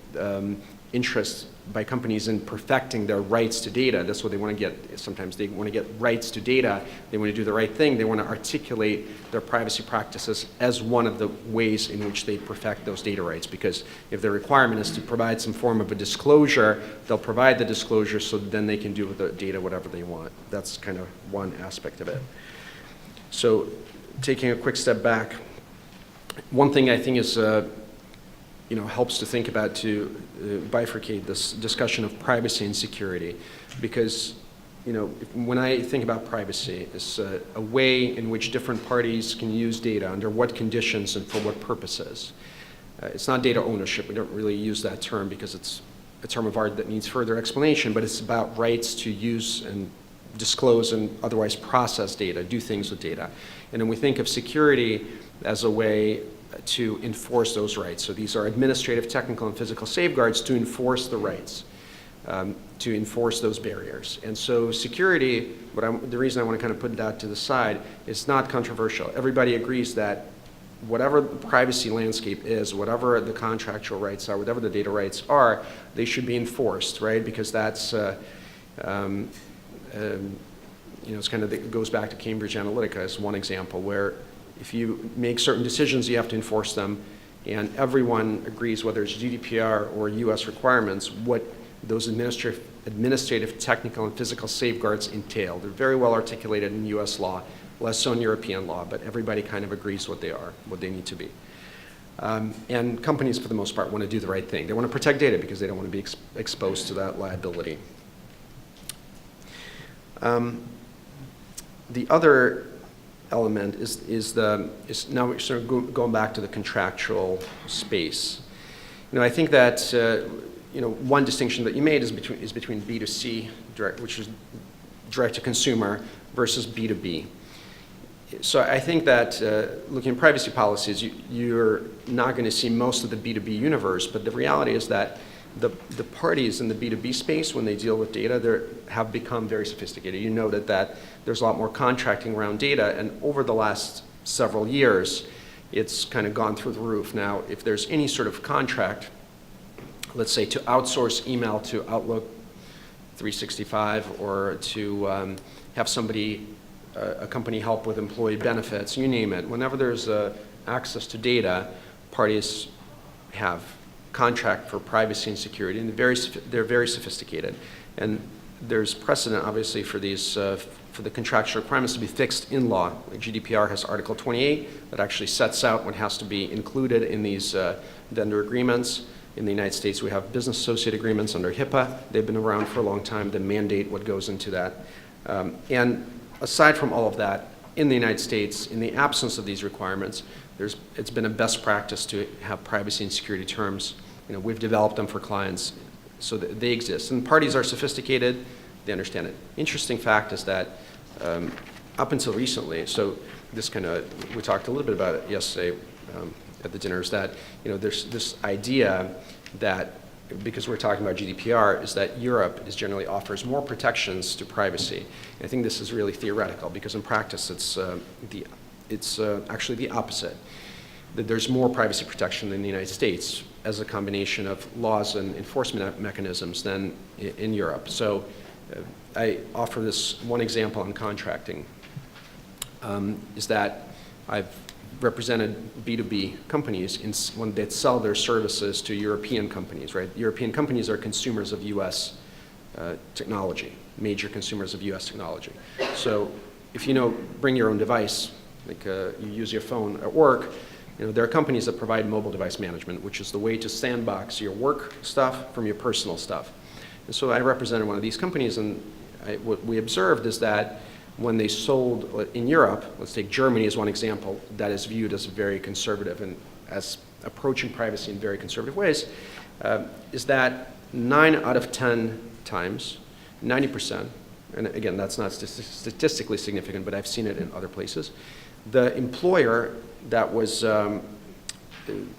Speaker 5: interest by companies in perfecting their rights to data. That's what they want to get. Sometimes they want to get rights to data. They want to do the right thing. They want to articulate their privacy practices as one of the ways in which they perfect those data rights. Because if the requirement is to provide some form of a disclosure, they'll provide the disclosure so then they can do with the data whatever they want. That's kind of one aspect of it. So taking a quick step back, one thing I think is helps to think about to bifurcate this discussion of privacy and security, because when I think about privacy, it's a way in which different parties can use data, under what conditions and for what purposes. It's not data ownership. We don't really use that term because it's a term of art that needs further explanation, but it's about rights to use and disclose and otherwise process data, do things with data. And then we think of security as a way to enforce those rights. So these are administrative, technical, and physical safeguards to enforce the rights, to enforce those barriers. And so security, the reason I want to kind of put that to the side, it's not controversial. Everybody agrees that whatever the privacy landscape is, whatever the contractual rights are, whatever the data rights are, they should be enforced, right? Because that's, it's kind of, it goes back to Cambridge Analytica as one example, where if you make certain decisions, you have to enforce them, and everyone agrees, whether it's GDPR or US requirements, what those administrative, technical, and physical safeguards entail. They're very well articulated in US law, less so in European law, but everybody kind of agrees what they are, what they need to be. And companies, for the most part, want to do the right thing. They want to protect data because they don't want to be exposed to that liability. The other element is now we're sort of going back to the contractual space. I think that one distinction that you made is between B2C, which is direct to consumer, versus B2B. So I think that looking at privacy policies, you're not going to see most of the B2B universe, but the reality is that the parties in the B2B space, when they deal with data, they have become very sophisticated. You noted that there's a lot more contracting around data, and over the last several years, it's kind of gone through the roof. Now, if there's any sort of contract, let's say to outsource email to Outlook 365, or to have somebody, a company help with employee benefits, you name it, whenever there's access to data, parties have contract for privacy and security, and they're very sophisticated. And there's precedent, obviously, for these for the contractual requirements to be fixed in law. Like GDPR has Article 28 that actually sets out what has to be included in these vendor agreements. In the United States, we have business associate agreements under HIPAA. They've been around for a long time that mandate what goes into that. And aside from all of that, in the United States, in the absence of these requirements, it's been a best practice to have privacy and security terms. We've developed them for clients so that they exist. And parties are sophisticated, they understand it. Interesting fact is that up until recently, so this we talked a little bit about it yesterday at the dinner, is that there's this idea that, because we're talking about GDPR, is that Europe generally offers more protections to privacy. And I think this is really theoretical, because in practice it's actually the opposite. That there's more privacy protection in the United States as a combination of laws and enforcement mechanisms than in Europe. So I offer this one example on contracting, is that I've represented B2B companies when they sell their services to European companies, right? European companies are consumers of US technology, major consumers of US technology. So if bring your own device, like you use your phone at work, there are companies that provide mobile device management, which is the way to sandbox your work stuff from your personal stuff. And so I represented one of these companies, and what we observed is that when they sold in Europe, let's take Germany as one example, that is viewed as very conservative. And as approaching privacy in very conservative ways, is that 9 out of 10 times, 90%, and again, that's not statistically significant, but I've seen it in other places, the employer that was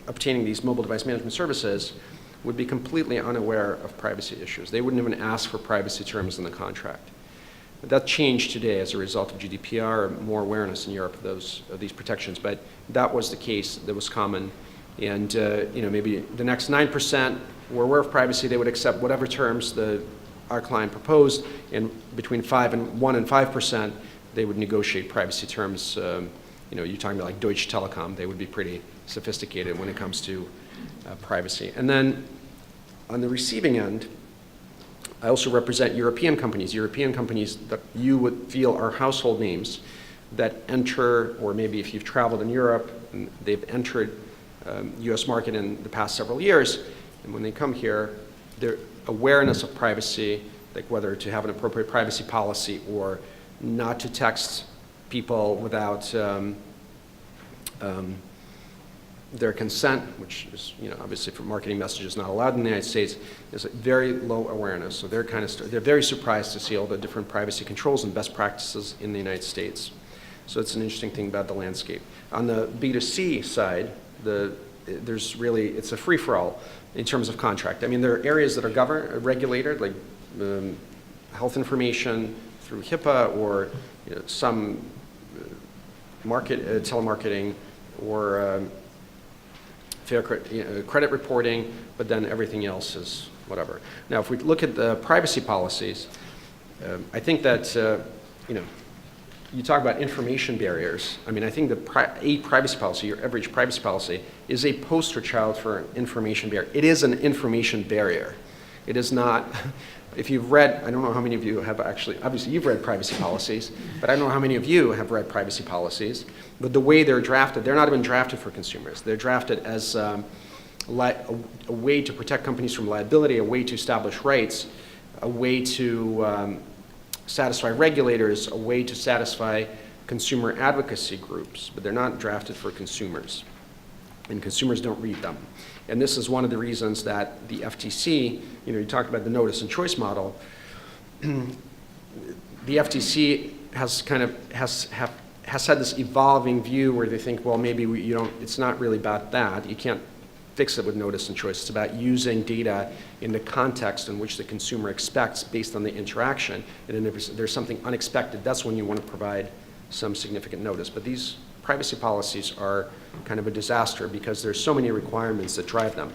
Speaker 5: obtaining these mobile device management services would be completely unaware of privacy issues. They wouldn't even ask for privacy terms in the contract. That changed today as a result of GDPR, more awareness in Europe of these protections, but that was the case that was common. And maybe the next 9% were aware of privacy. They would accept whatever terms our client proposed, and between 1 and 5%, they would negotiate privacy terms. You're talking about like Deutsche Telekom. They would be pretty sophisticated when it comes to privacy. And then on the receiving end, I also represent European companies that you would feel are household names that enter, or maybe if you've traveled in Europe, and they've entered US market in the past several years, and when they come here, their awareness of privacy, like whether to have an appropriate privacy policy or not to text people without their consent, which is, obviously for marketing messages not allowed in the United States, is a very low awareness. So they're very surprised to see all the different privacy controls and best practices in the United States. So it's an interesting thing about the landscape. On the B2C side, it's a free-for-all in terms of contract. I mean, there are areas that are regulated, like health information through HIPAA, or some telemarketing, or fair credit reporting, but then everything else is whatever. Now, if we look at the privacy policies, I think that you talk about information barriers. I mean, I think a privacy policy, your average privacy policy, is a poster child for an information barrier. It is an information barrier. It is not, if you've read, I don't know how many of you have actually, obviously you've read privacy policies, but I don't know how many of you have read privacy policies. But the way they're drafted, they're not even drafted for consumers. They're drafted as a way to protect companies from liability, a way to establish rights, a way to satisfy regulators, a way to satisfy consumer advocacy groups, but they're not drafted for consumers, and consumers don't read them. And this is one of the reasons that the FTC, you talked about the notice and choice model, the FTC has had this evolving view where they think, well, maybe it's not really about that. You can't fix it with notice and choice. It's about using data in the context in which the consumer expects based on the interaction. And if there's something unexpected, that's when you want to provide some significant notice. But these privacy policies are kind of a disaster because there's so many requirements that drive them.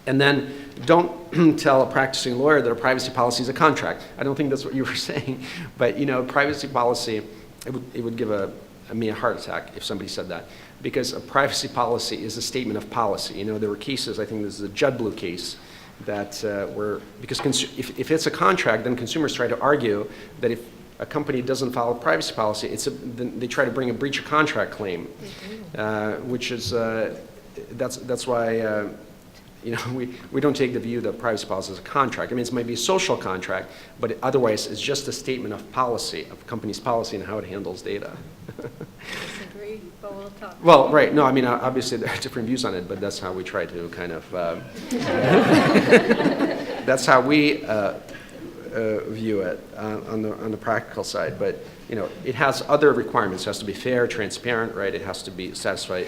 Speaker 5: And then don't tell a practicing lawyer that a privacy policy is a contract. I don't think that's what you were saying. But privacy policy, it would give me a heart attack if somebody said that. Because a privacy policy is a statement of policy. There were cases, I think this is a JetBlue case, that because if it's a contract, then consumers try to argue that if a company doesn't follow privacy policy, then they try to bring a breach of contract claim, which is, that's why we don't take the view that privacy policy is a contract. I mean, it might be a social contract, but otherwise it's just a statement of policy, of a company's policy and how it handles data.
Speaker 3: Disagree, but we'll talk.
Speaker 5: Well, right. No, I mean, obviously there are different views on it, but that's how we try to kind of, that's how we view it on the practical side. But, it has other requirements. It has to be fair, transparent, right? It has to be satisfy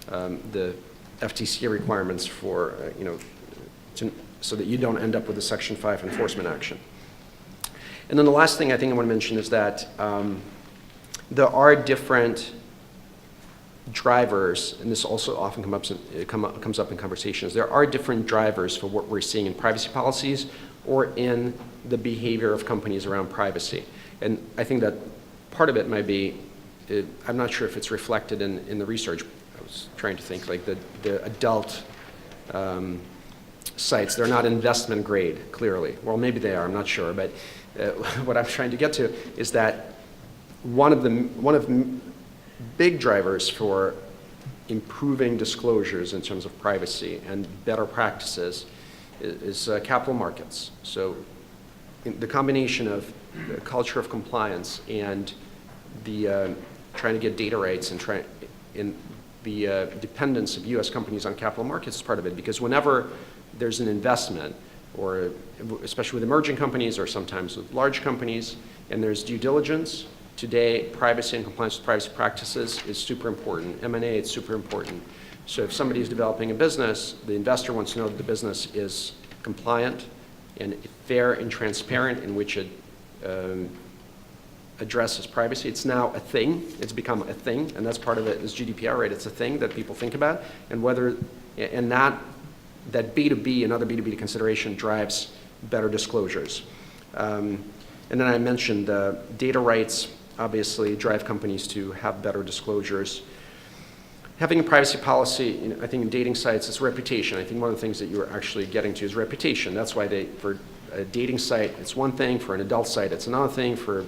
Speaker 5: the FTC requirements for, so that you don't end up with a Section 5 enforcement action. And then the last thing I think I want to mention is that there are different drivers, and this also often comes up in conversations. There are different drivers for what we're seeing in privacy policies or in the behavior of companies around privacy. And I think that part of it might be, I'm not sure if it's reflected in the research. I was trying to think, like the adult sites, they're not investment grade, clearly. Well, maybe they are, I'm not sure. But what I'm trying to get to is that one of the big drivers for improving disclosures in terms of privacy and better practices is capital markets. So the combination of the culture of compliance and the trying to get data rights and the dependence of U.S. companies on capital markets is part of it, because whenever there's an investment, or especially with emerging companies or sometimes with large companies, and there's due diligence, today privacy and compliance with privacy practices is super important. M&A, it's super important. So if somebody is developing a business, the investor wants to know that the business is compliant and fair and transparent, in which it addresses privacy. It's now a thing. It's become a thing, and that's part of it is GDPR, right? It's a thing that people think about, and that B2B and other B2B consideration drives better disclosures. And then I mentioned data rights obviously drive companies to have better disclosures. Having a privacy policy, I think in dating sites, it's reputation. I think one of the things that you're actually getting to is reputation. That's why for a dating site, it's one thing. For an adult site, it's another thing. For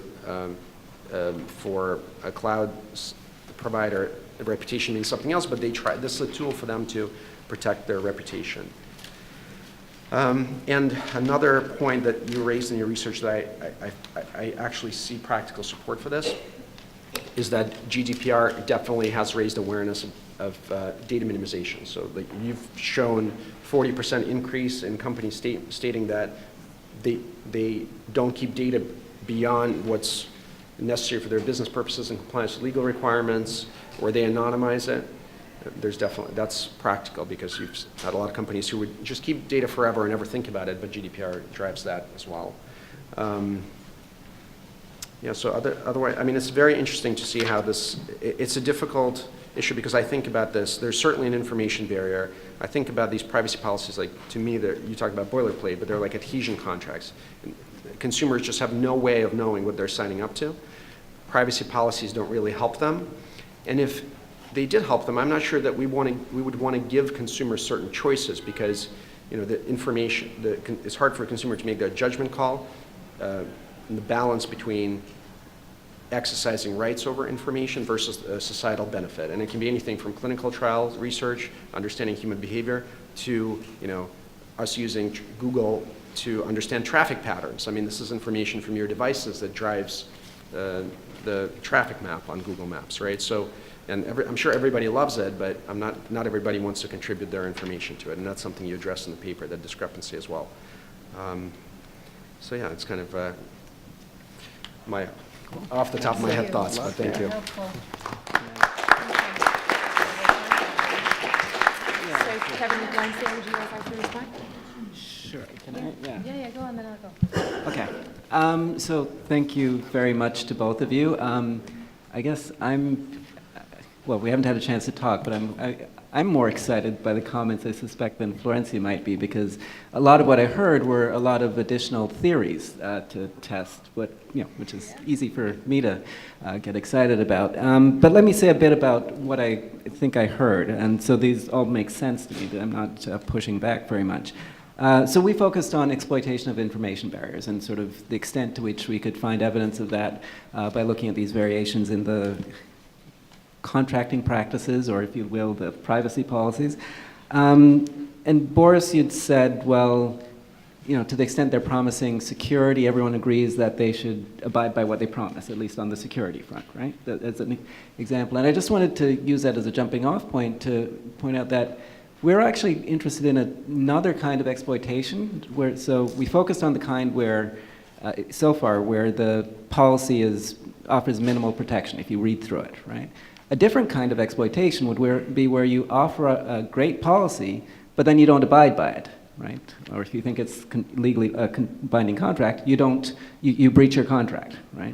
Speaker 5: a cloud provider, reputation means something else, but this is a tool for them to protect their reputation. And another point that you raised in your research that I actually see practical support for this is that GDPR definitely has raised awareness of data minimization. So you've shown 40% increase in companies stating that they don't keep data beyond what's necessary for their business purposes and compliance with legal requirements, or they anonymize it. That's practical, because you've had a lot of companies who would just keep data forever and never think about it, but GDPR drives that as well. So otherwise, I mean, it's very interesting to see how it's a difficult issue, because I think about this, there's certainly an information barrier. I think about these privacy policies, like, to me, you talk about boilerplate, but they're like adhesion contracts. Consumers just have no way of knowing what they're signing up to. Privacy policies don't really help them. And if they did help them, I'm not sure that we would want to give consumers certain choices, because the information, it's hard for a consumer to make that judgment call, and the balance between exercising rights over information versus societal benefit. And it can be anything from clinical trials, research, understanding human behavior, to us using Google to understand traffic patterns. I mean, this is information from your devices that drives the traffic map on Google Maps, right? So, and I'm sure everybody loves it, but not everybody wants to contribute their information to it, and that's something you address in the paper, that discrepancy as well. So yeah, it's kind of my off the top of my head thoughts, but thank you.
Speaker 1: So Kevin Weinstein, would you guys like to respond?
Speaker 2: Sure. Can I?
Speaker 3: Yeah, go on, then I'll go.
Speaker 2: Okay. So thank you very much to both of you. I guess we haven't had a chance to talk, but I'm more excited by the comments, I suspect, than Florencia might be, because a lot of what I heard were a lot of additional theories to test, which is easy for me to get excited about. But let me say a bit about what I think I heard, and so these all make sense to me. I'm not pushing back very much. So we focused on exploitation of information barriers and sort of the extent to which we could find evidence of that by looking at these variations in the contracting practices, or if you will, the privacy policies. And Boris, you'd said, well, to the extent they're promising security, everyone agrees that they should abide by what they promise, at least on the security front, right? As an example. And I just wanted to use that as a jumping off point to point out that we're actually interested in another kind of exploitation, so we focused on the kind where, so far, where the policy offers minimal protection if you read through it, right? A different kind of exploitation would be where you offer a great policy, but then you don't abide by it, right? Or if you think it's legally a binding contract, you breach your contract, right?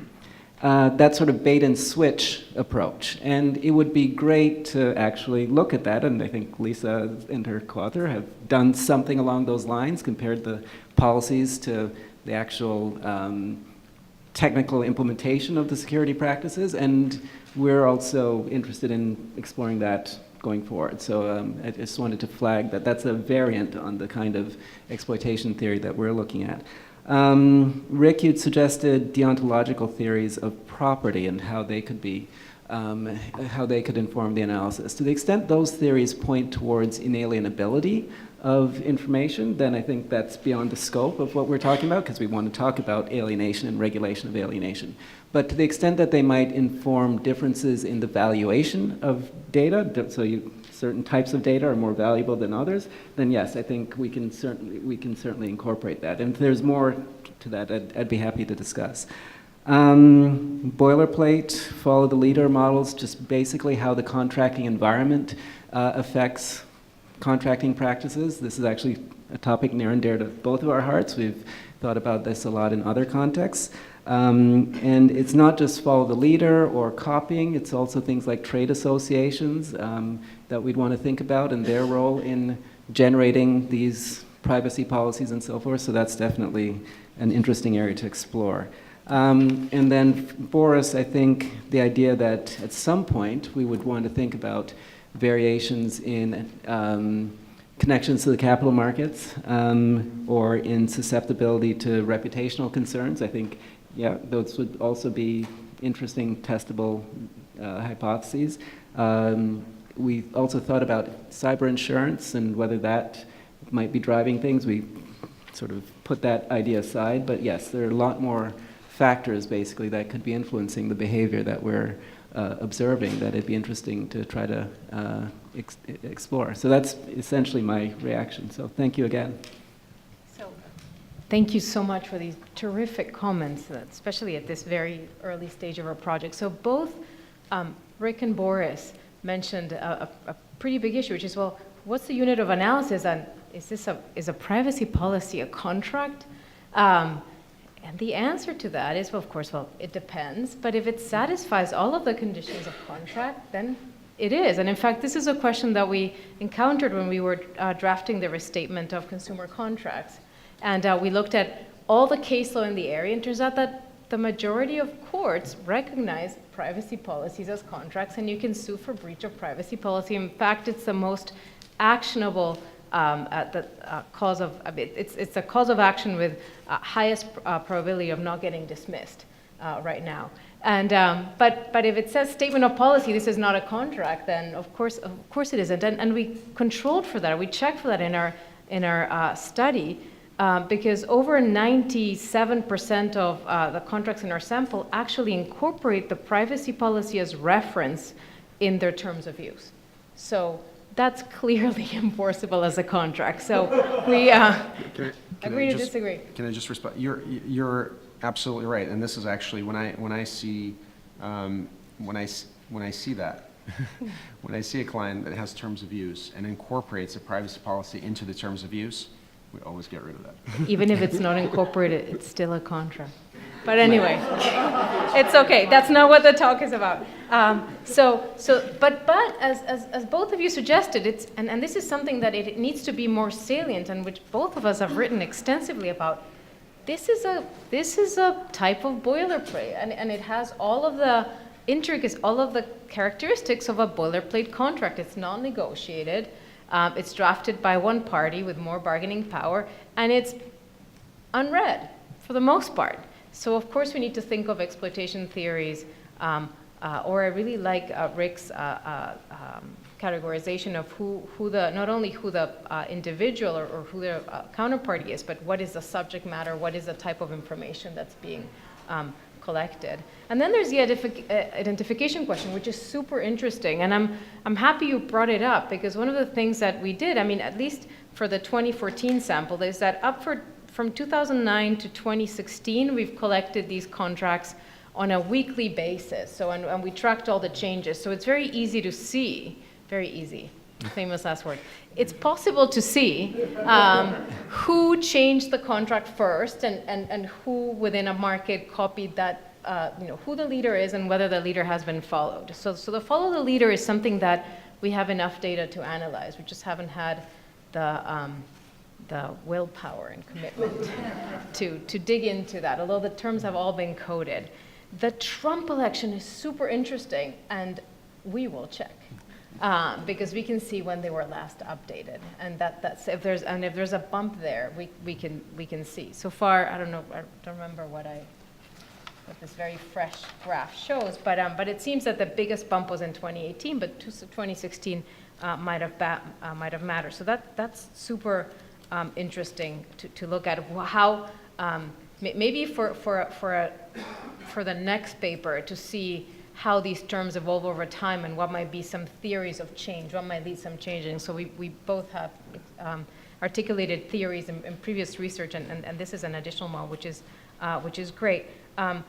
Speaker 2: That sort of bait and switch approach. And it would be great to actually look at that, and I think Lisa and her co-author have done something along those lines, compared the policies to the actual technical implementation of the security practices, and we're also interested in exploring that going forward. So I just wanted to flag that that's a variant on the kind of exploitation theory that we're looking at. Rick, you'd suggested deontological theories of property and how they could be, how they could inform the analysis. To the extent those theories point towards inalienability of information, then I think that's beyond the scope of what we're talking about, because we want to talk about alienation and regulation of alienation. But to the extent that they might inform differences in the valuation of data, so certain types of data are more valuable than others, then yes, I think we can certainly incorporate that. And if there's more to that, I'd be happy to discuss. Boilerplate, follow the leader models, just basically how the contracting environment affects contracting practices. This is actually a topic near and dear to both of our hearts. We've thought about this a lot in other contexts. And it's not just follow the leader or copying, it's also things like trade associations that we'd want to think about and their role in generating these privacy policies and so forth. So that's definitely an interesting area to explore. And then Boris, I think the idea that at some point we would want to think about variations in connections to the capital markets or in susceptibility to reputational concerns. I think, yeah, those would also be interesting testable hypotheses. We also thought about cyber insurance and whether that might be driving things. We sort of put that idea aside, but yes, there are a lot more factors basically that could be influencing the behavior that we're observing that it'd be interesting to try to explore. So that's essentially my reaction. So thank you again.
Speaker 3: So, thank you so much for these terrific comments, especially at this very early stage of our project. So both Rick and Boris mentioned a pretty big issue, which is, well, what's the unit of analysis, and is a privacy policy a contract? And the answer to that is, well, of course, well, it depends. But if it satisfies all of the conditions of contract, then it is. And in fact, this is a question that we encountered when we were drafting the restatement of consumer contracts. And we looked at all the case law in the area, and it turns out that the majority of courts recognize privacy policies as contracts, and you can sue for breach of privacy policy. In fact, it's the most actionable cause of, it's a cause of action with highest probability of not getting dismissed right now. And but if it says statement of policy, this is not a contract, then of course it isn't. And we controlled for that. We checked for that in our study because over 97% of the contracts in our sample actually incorporate the privacy policy as reference in their terms of use. So that's clearly enforceable as a contract. So we agree to disagree.
Speaker 5: Can I just respond? You're absolutely right, and this is actually when I see that when I see a client that has terms of use and incorporates a privacy policy into the terms of use, we always get rid of that.
Speaker 3: Even if it's not incorporated, it's still a contract. But anyway, it's okay. That's not what the talk is about. But as both of you suggested, it's and this is something that it needs to be more salient, and which both of us have written extensively about. This is a type of boilerplate, and it has all of the intricacies, all of the characteristics of a boilerplate contract. It's non-negotiated. It's drafted by one party with more bargaining power, and it's unread for the most part. So of course we need to think of exploitation theories, or I really like Rick's categorization of who the not only who the individual or who their counterparty is, but what is the subject matter, what is the type of information that's being collected. And then there's the identification question, which is super interesting, and I'm happy you brought it up, because one of the things that we did, I mean, at least for the 2014 sample, is that from 2009 to 2016, we've collected these contracts on a weekly basis. So, and we tracked all the changes. So it's very easy to see, very easy, famous last word. It's possible to see who changed the contract first and who within a market copied that, who the leader is and whether the leader has been followed. So the follow the leader is something that we have enough data to analyze. We just haven't had the willpower and commitment to dig into that, although the terms have all been coded. The Trump election is super interesting, and we will check because we can see when they were last updated, and that's if there's a bump there, we can see. So far, I don't remember what this very fresh graph shows, but it seems that the biggest bump was in 2018, but 2016 might have mattered. So that's super interesting to look at how maybe for the next paper to see how these terms evolve over time and what might be some theories of change, what might lead some change. And so we both have articulated theories in previous research, and this is an additional one, which is great. All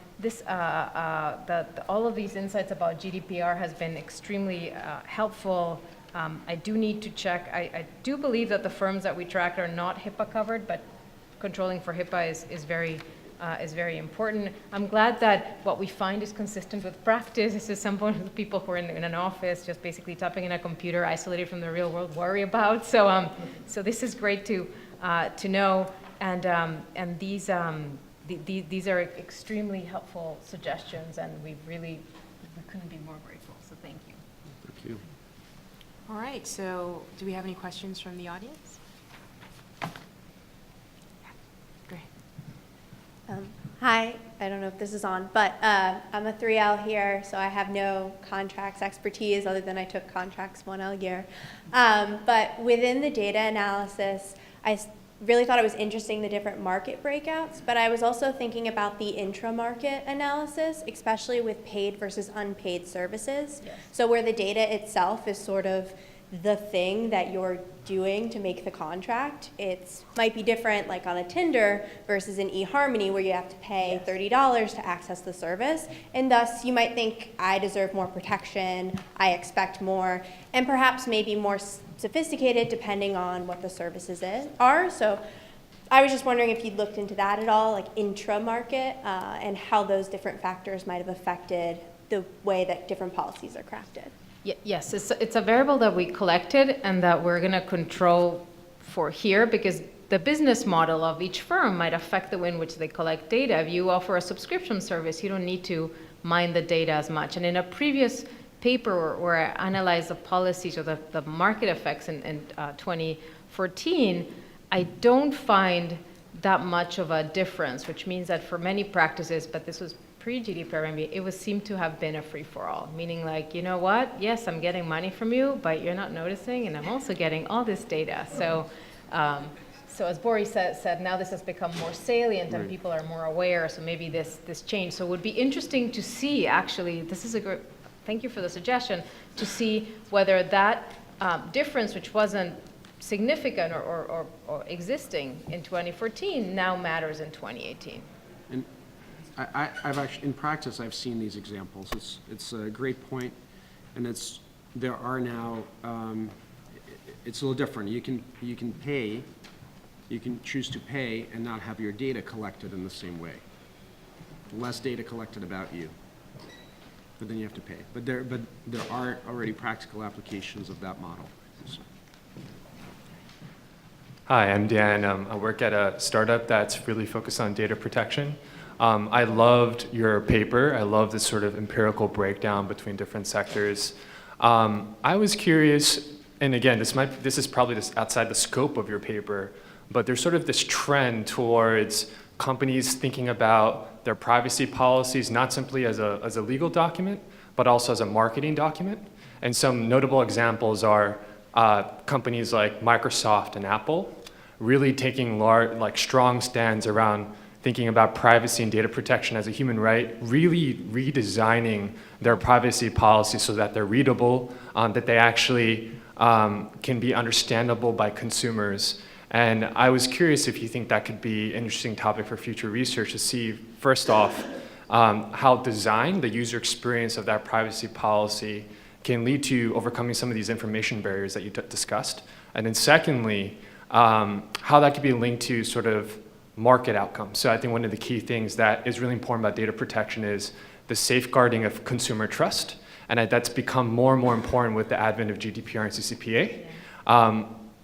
Speaker 3: of these insights about GDPR has been extremely helpful. I do need to check. I do believe that the firms that we track are not HIPAA covered, but controlling for HIPAA is very important. I'm glad that what we find is consistent with practice. This is something that people who are in an office, just basically typing in a computer, isolated from the real world, worry about. So this is great to know. And these are extremely helpful suggestions, and we couldn't be more grateful. So thank you.
Speaker 5: Thank you.
Speaker 1: All right, so do we have any questions from the audience? Go ahead.
Speaker 6: Hi, I don't know if this is on, but I'm a 3L here, so I have no contracts expertise other than I took contracts 1L year. But within the data analysis, I really thought it was interesting, the different market breakouts, but I was also thinking about the intra-market analysis, especially with paid versus unpaid services.
Speaker 3: Yes.
Speaker 6: So where the data itself is sort of the thing that you're doing to make the contract. It might be different, like on a Tinder versus an eHarmony, where you have to pay $30 to access the service, and thus you might think, I deserve more protection, I expect more, and perhaps maybe more sophisticated depending on what the services are. So I was just wondering if you'd looked into that at all, like intra-market, and how those different factors might have affected the way that different policies are crafted.
Speaker 3: Yes, it's a variable that we collected and that we're going to control for here, because the business model of each firm might affect the way in which they collect data. If you offer a subscription service, you don't need to mine the data as much. And in a previous paper where I analyzed the policies or the market effects in 2014, I don't find that much of a difference, which means that for many practices, but this was pre-GDPR, it seemed to have been a free-for-all, meaning like, you know what, yes, I'm getting money from you, but you're not noticing, and I'm also getting all this data. So as Boris said, now this has become more salient and people are more aware, so maybe this changed. So it would be interesting to see, actually, this is a great, thank you for the suggestion, to see whether that difference, which wasn't significant or existing in 2014, now matters in 2018.
Speaker 5: And I've actually, in practice, I've seen these examples. It's a great point, and there are now, it's a little different. You can choose to pay and not have your data collected in the same way. Less data collected about you, but then you have to pay. But there are already practical applications of that model. So.
Speaker 7: Hi, I'm Dan. I work at a startup that's really focused on data protection. I loved your paper. I love this sort of empirical breakdown between different sectors. I was curious, and again, this is probably just outside the scope of your paper, but there's sort of this trend towards companies thinking about their privacy policies not simply as a legal document, but also as a marketing document. And some notable examples are companies like Microsoft and Apple really taking strong stands around thinking about privacy and data protection as a human right, really redesigning their privacy policy so that they're readable, that they actually can be understandable by consumers. And I was curious if you think that could be an interesting topic for future research to see, first off, how design, the user experience of that privacy policy, can lead to overcoming some of these information barriers that you discussed. And then secondly, how that could be linked to sort of market outcomes. So I think one of the key things that is really important about data protection is the safeguarding of consumer trust, and that's become more and more important with the advent of GDPR and CCPA.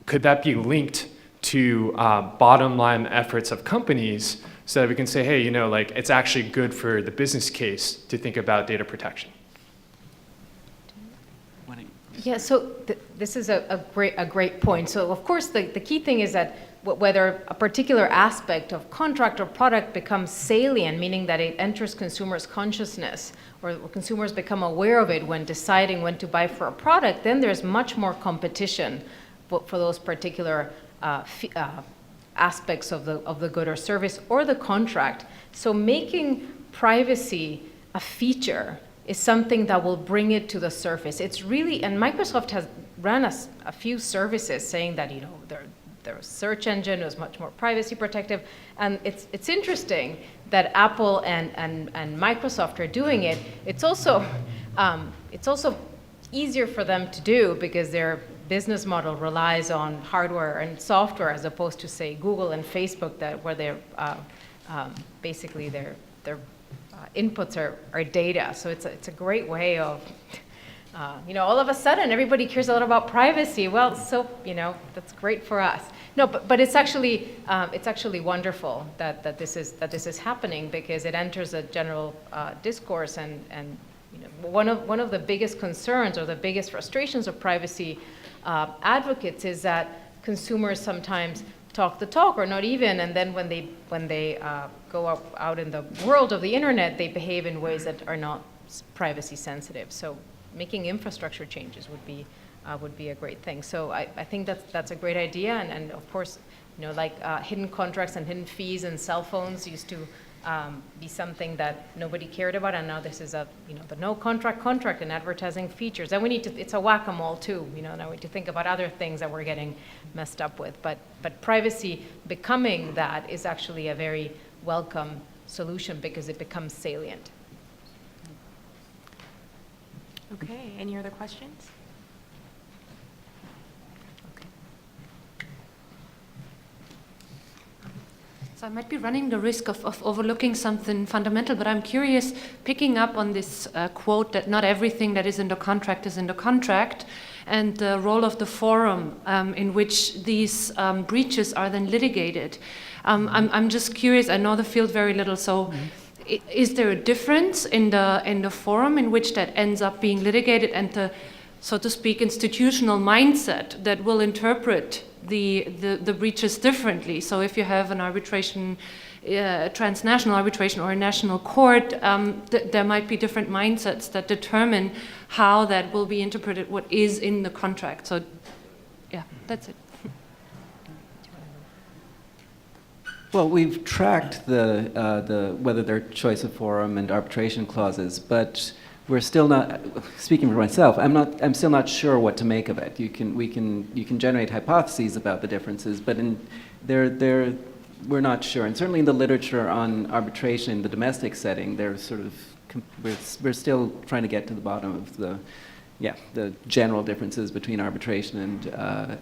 Speaker 7: Could that be linked to bottom line efforts of companies so that we can say, hey, it's actually good for the business case to think about data protection? Yeah,
Speaker 3: so this is a great point. So of course, the key thing is that whether a particular aspect of contract or product becomes salient, meaning that it enters consumers' consciousness, or consumers become aware of it when deciding when to buy for a product, then there's much more competition for those particular aspects of the good or service or the contract. So making privacy a feature is something that will bring it to the surface. It's really, and Microsoft has run a few services saying that, their search engine was much more privacy protective. And it's interesting that Apple and Microsoft are doing it. It's also easier for them to do because their business model relies on hardware and software as opposed to, say, Google and Facebook, where they're basically their inputs are data. So it's a great way of, all of a sudden everybody cares a lot about privacy. Well, so that's great for us. No, but it's actually wonderful that this is happening because it enters a general discourse and one of the biggest concerns or the biggest frustrations of privacy advocates is that consumers sometimes talk the talk or not even, and then when they go out in the world of the internet, they behave in ways that are not privacy sensitive. So making infrastructure changes would be a great thing. So I think that's a great idea, and of course, hidden contracts and hidden fees and cell phones used to be something that nobody cared about, and now this is the no contract and advertising features. And it's a whack-a-mole too, now we need to think about other things that we're getting messed up with. But privacy becoming that is actually a very welcome solution because it becomes salient.
Speaker 1: Okay, any other questions?
Speaker 8: So I might be running the risk of overlooking something fundamental, but I'm curious, picking up on this quote that not everything that is in the contract is in the contract, and the role of the forum in which these breaches are then litigated. I'm just curious, I know the field very little, so is there a difference in the forum in which that ends up being litigated and the, so to speak, institutional mindset that will interpret the breaches differently? So if you have an arbitration, transnational arbitration or a national court, there might be different mindsets that determine how that will be interpreted, what is in the contract. So yeah, that's it.
Speaker 2: Well, we've tracked the whether there are choice of forum and arbitration clauses, but we're still not. Speaking for myself, I'm still not sure what to make of it. You can generate hypotheses about the differences, but we're not sure. And certainly in the literature on arbitration in the domestic setting, we're still trying to get to the bottom of the general differences between arbitration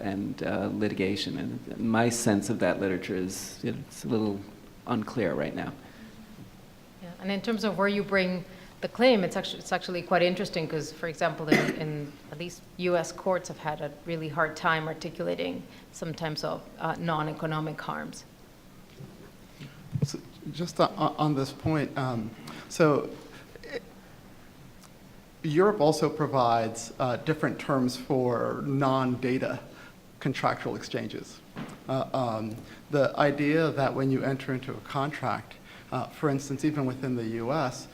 Speaker 2: and litigation. And my sense of that literature is it's a little unclear right now.
Speaker 3: Yeah, and in terms of where you bring the claim, it's actually quite interesting because, for example, in at least U.S. courts have had a really hard time articulating sometimes of non-economic harms.
Speaker 4: So just on this point, Europe also provides different terms for non-data contractual exchanges. The idea that when you enter into a contract, for instance, even within the U.S.,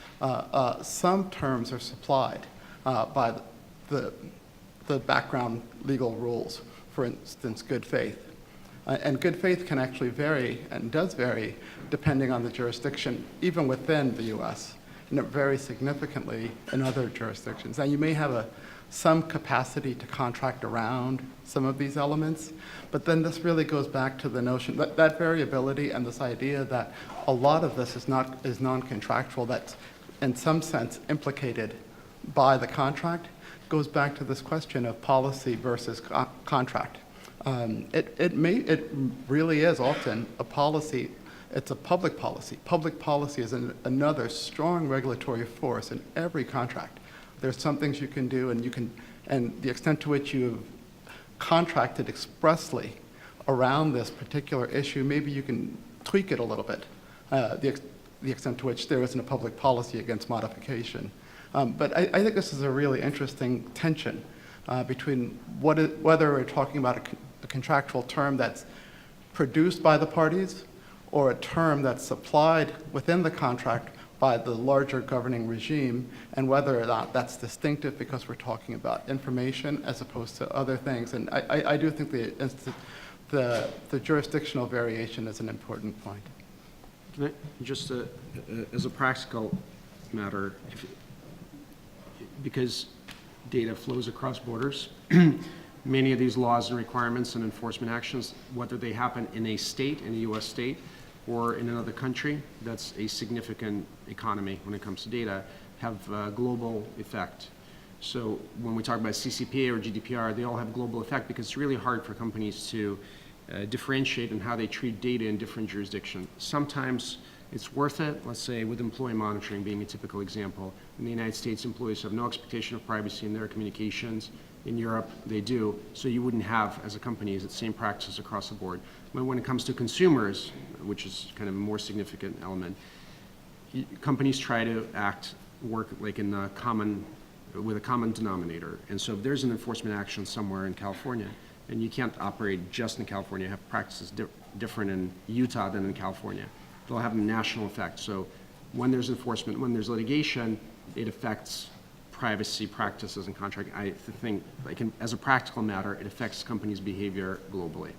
Speaker 4: some terms are supplied by the background legal rules, for instance, good faith. And good faith can actually vary, and does vary, depending on the jurisdiction, even within the U.S., and it varies significantly in other jurisdictions. Now, you may have some capacity to contract around some of these elements, but then this really goes back to the notion that variability and this idea that a lot of this is non-contractual, that's in some sense implicated by the contract, goes back to this question of policy versus contract. It really is often a policy. It's a public policy. Public policy is another strong regulatory force in every contract. There's some things you can do, and the extent to which you've contracted expressly around this particular issue, maybe you can tweak it a little bit, the extent to which there isn't a public policy against modification. But I think this is a really interesting tension between whether we're talking about a contractual term that's produced by the parties or a term that's supplied within the contract by the larger governing regime, and whether or not that's distinctive because we're talking about information as opposed to other things. And I do think the jurisdictional variation is an important point.
Speaker 5: Can I, just as a practical matter, because data flows across borders, many of these laws and requirements and enforcement actions, whether they happen in a state, in a U.S. state, or in another country that's a significant economy when it comes to data, have a global effect. So when we talk about CCPA or GDPR, they all have global effect because it's really hard for companies to differentiate in how they treat data in different jurisdictions. Sometimes it's worth it, let's say with employee monitoring being a typical example. In the United States, employees have no expectation of privacy in their communications. In Europe, they do. So you wouldn't have, as a company, is it same practices across the board. But when it comes to consumers, which is kind of a more significant element, companies try to work like in a with a common denominator. And so if there's an enforcement action somewhere in California, and you can't operate just in California, have practices different in Utah than in California. They'll have a national effect. So when there's enforcement, when there's litigation, it affects privacy practices and contract. I think, like as a practical matter, it affects companies' behavior globally.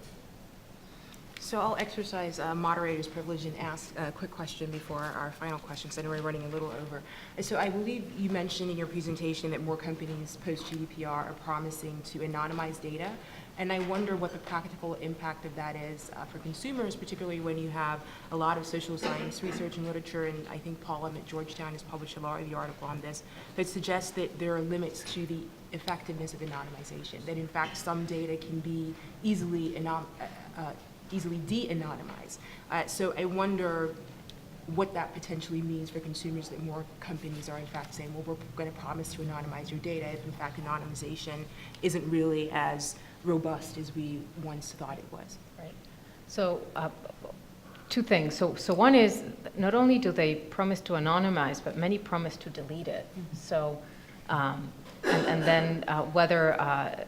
Speaker 1: So I'll exercise moderator's privilege and ask a quick question before our final question, because I know we're running a little over. So I believe you mentioned in your presentation that more companies post-GDPR are promising to anonymize data, and I wonder what the practical impact of that is for consumers, particularly when you have a lot of social science research and literature, and I think Paul at Georgetown has published a lot of the article on this, that suggests that there are limits to the effectiveness of anonymization, that in fact some data can be easily de-anonymized. So I wonder what that potentially means for consumers, that more companies are in fact saying, well, we're going to promise to anonymize your data if in fact anonymization isn't really as robust as we once thought it was.
Speaker 3: Right. So two things. So one is, not only do they promise to anonymize, but many promise to delete it. So and then whether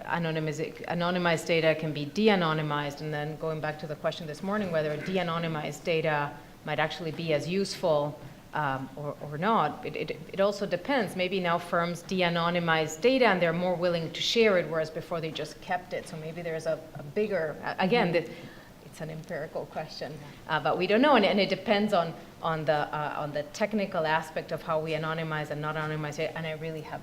Speaker 3: anonymized data can be de-anonymized, and then going back to the question this morning, whether de-anonymized data might actually be as useful or not. It also depends. Maybe now firms de-anonymize data and they're more willing to share it, whereas before they just kept it. So maybe there's a bigger, again, it's an empirical question, but we don't know, and it depends on the technical aspect of how we anonymize and not anonymize it, and I really have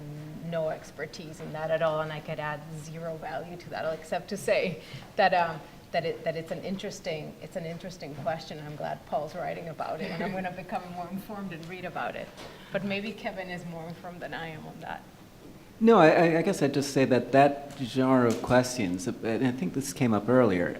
Speaker 3: no expertise in that at all, and I could add zero value to that, except to say that it's an interesting question. I'm glad Paul's writing about it, and I'm going to become more informed and read about it. But maybe Kevin is more informed than I am on that.
Speaker 2: No, I guess I'd just say that genre of questions, and I think this came up earlier,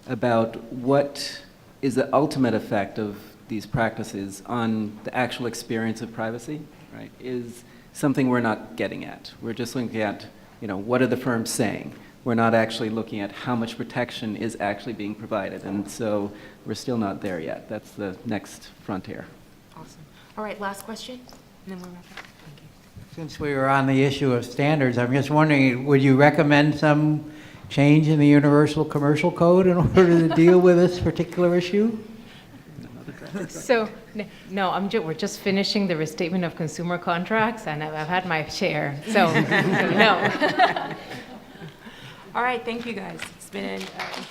Speaker 2: about what is the ultimate effect of these practices on the actual experience of privacy, right, is something we're not getting at. We're just looking at, what are the firms saying? We're not actually looking at how much protection is actually being provided, and so we're still not there yet. That's the next frontier.
Speaker 1: Awesome. All right, last question, and then we'll wrap up. Thank you.
Speaker 9: Since we were on the issue of standards, I'm just wondering, would you recommend some change in the Universal Commercial Code in order to deal with this particular issue?
Speaker 3: So, no, we're just finishing the restatement of consumer contracts, and I've had my share, so no.
Speaker 1: All right, thank you guys. It's been an interesting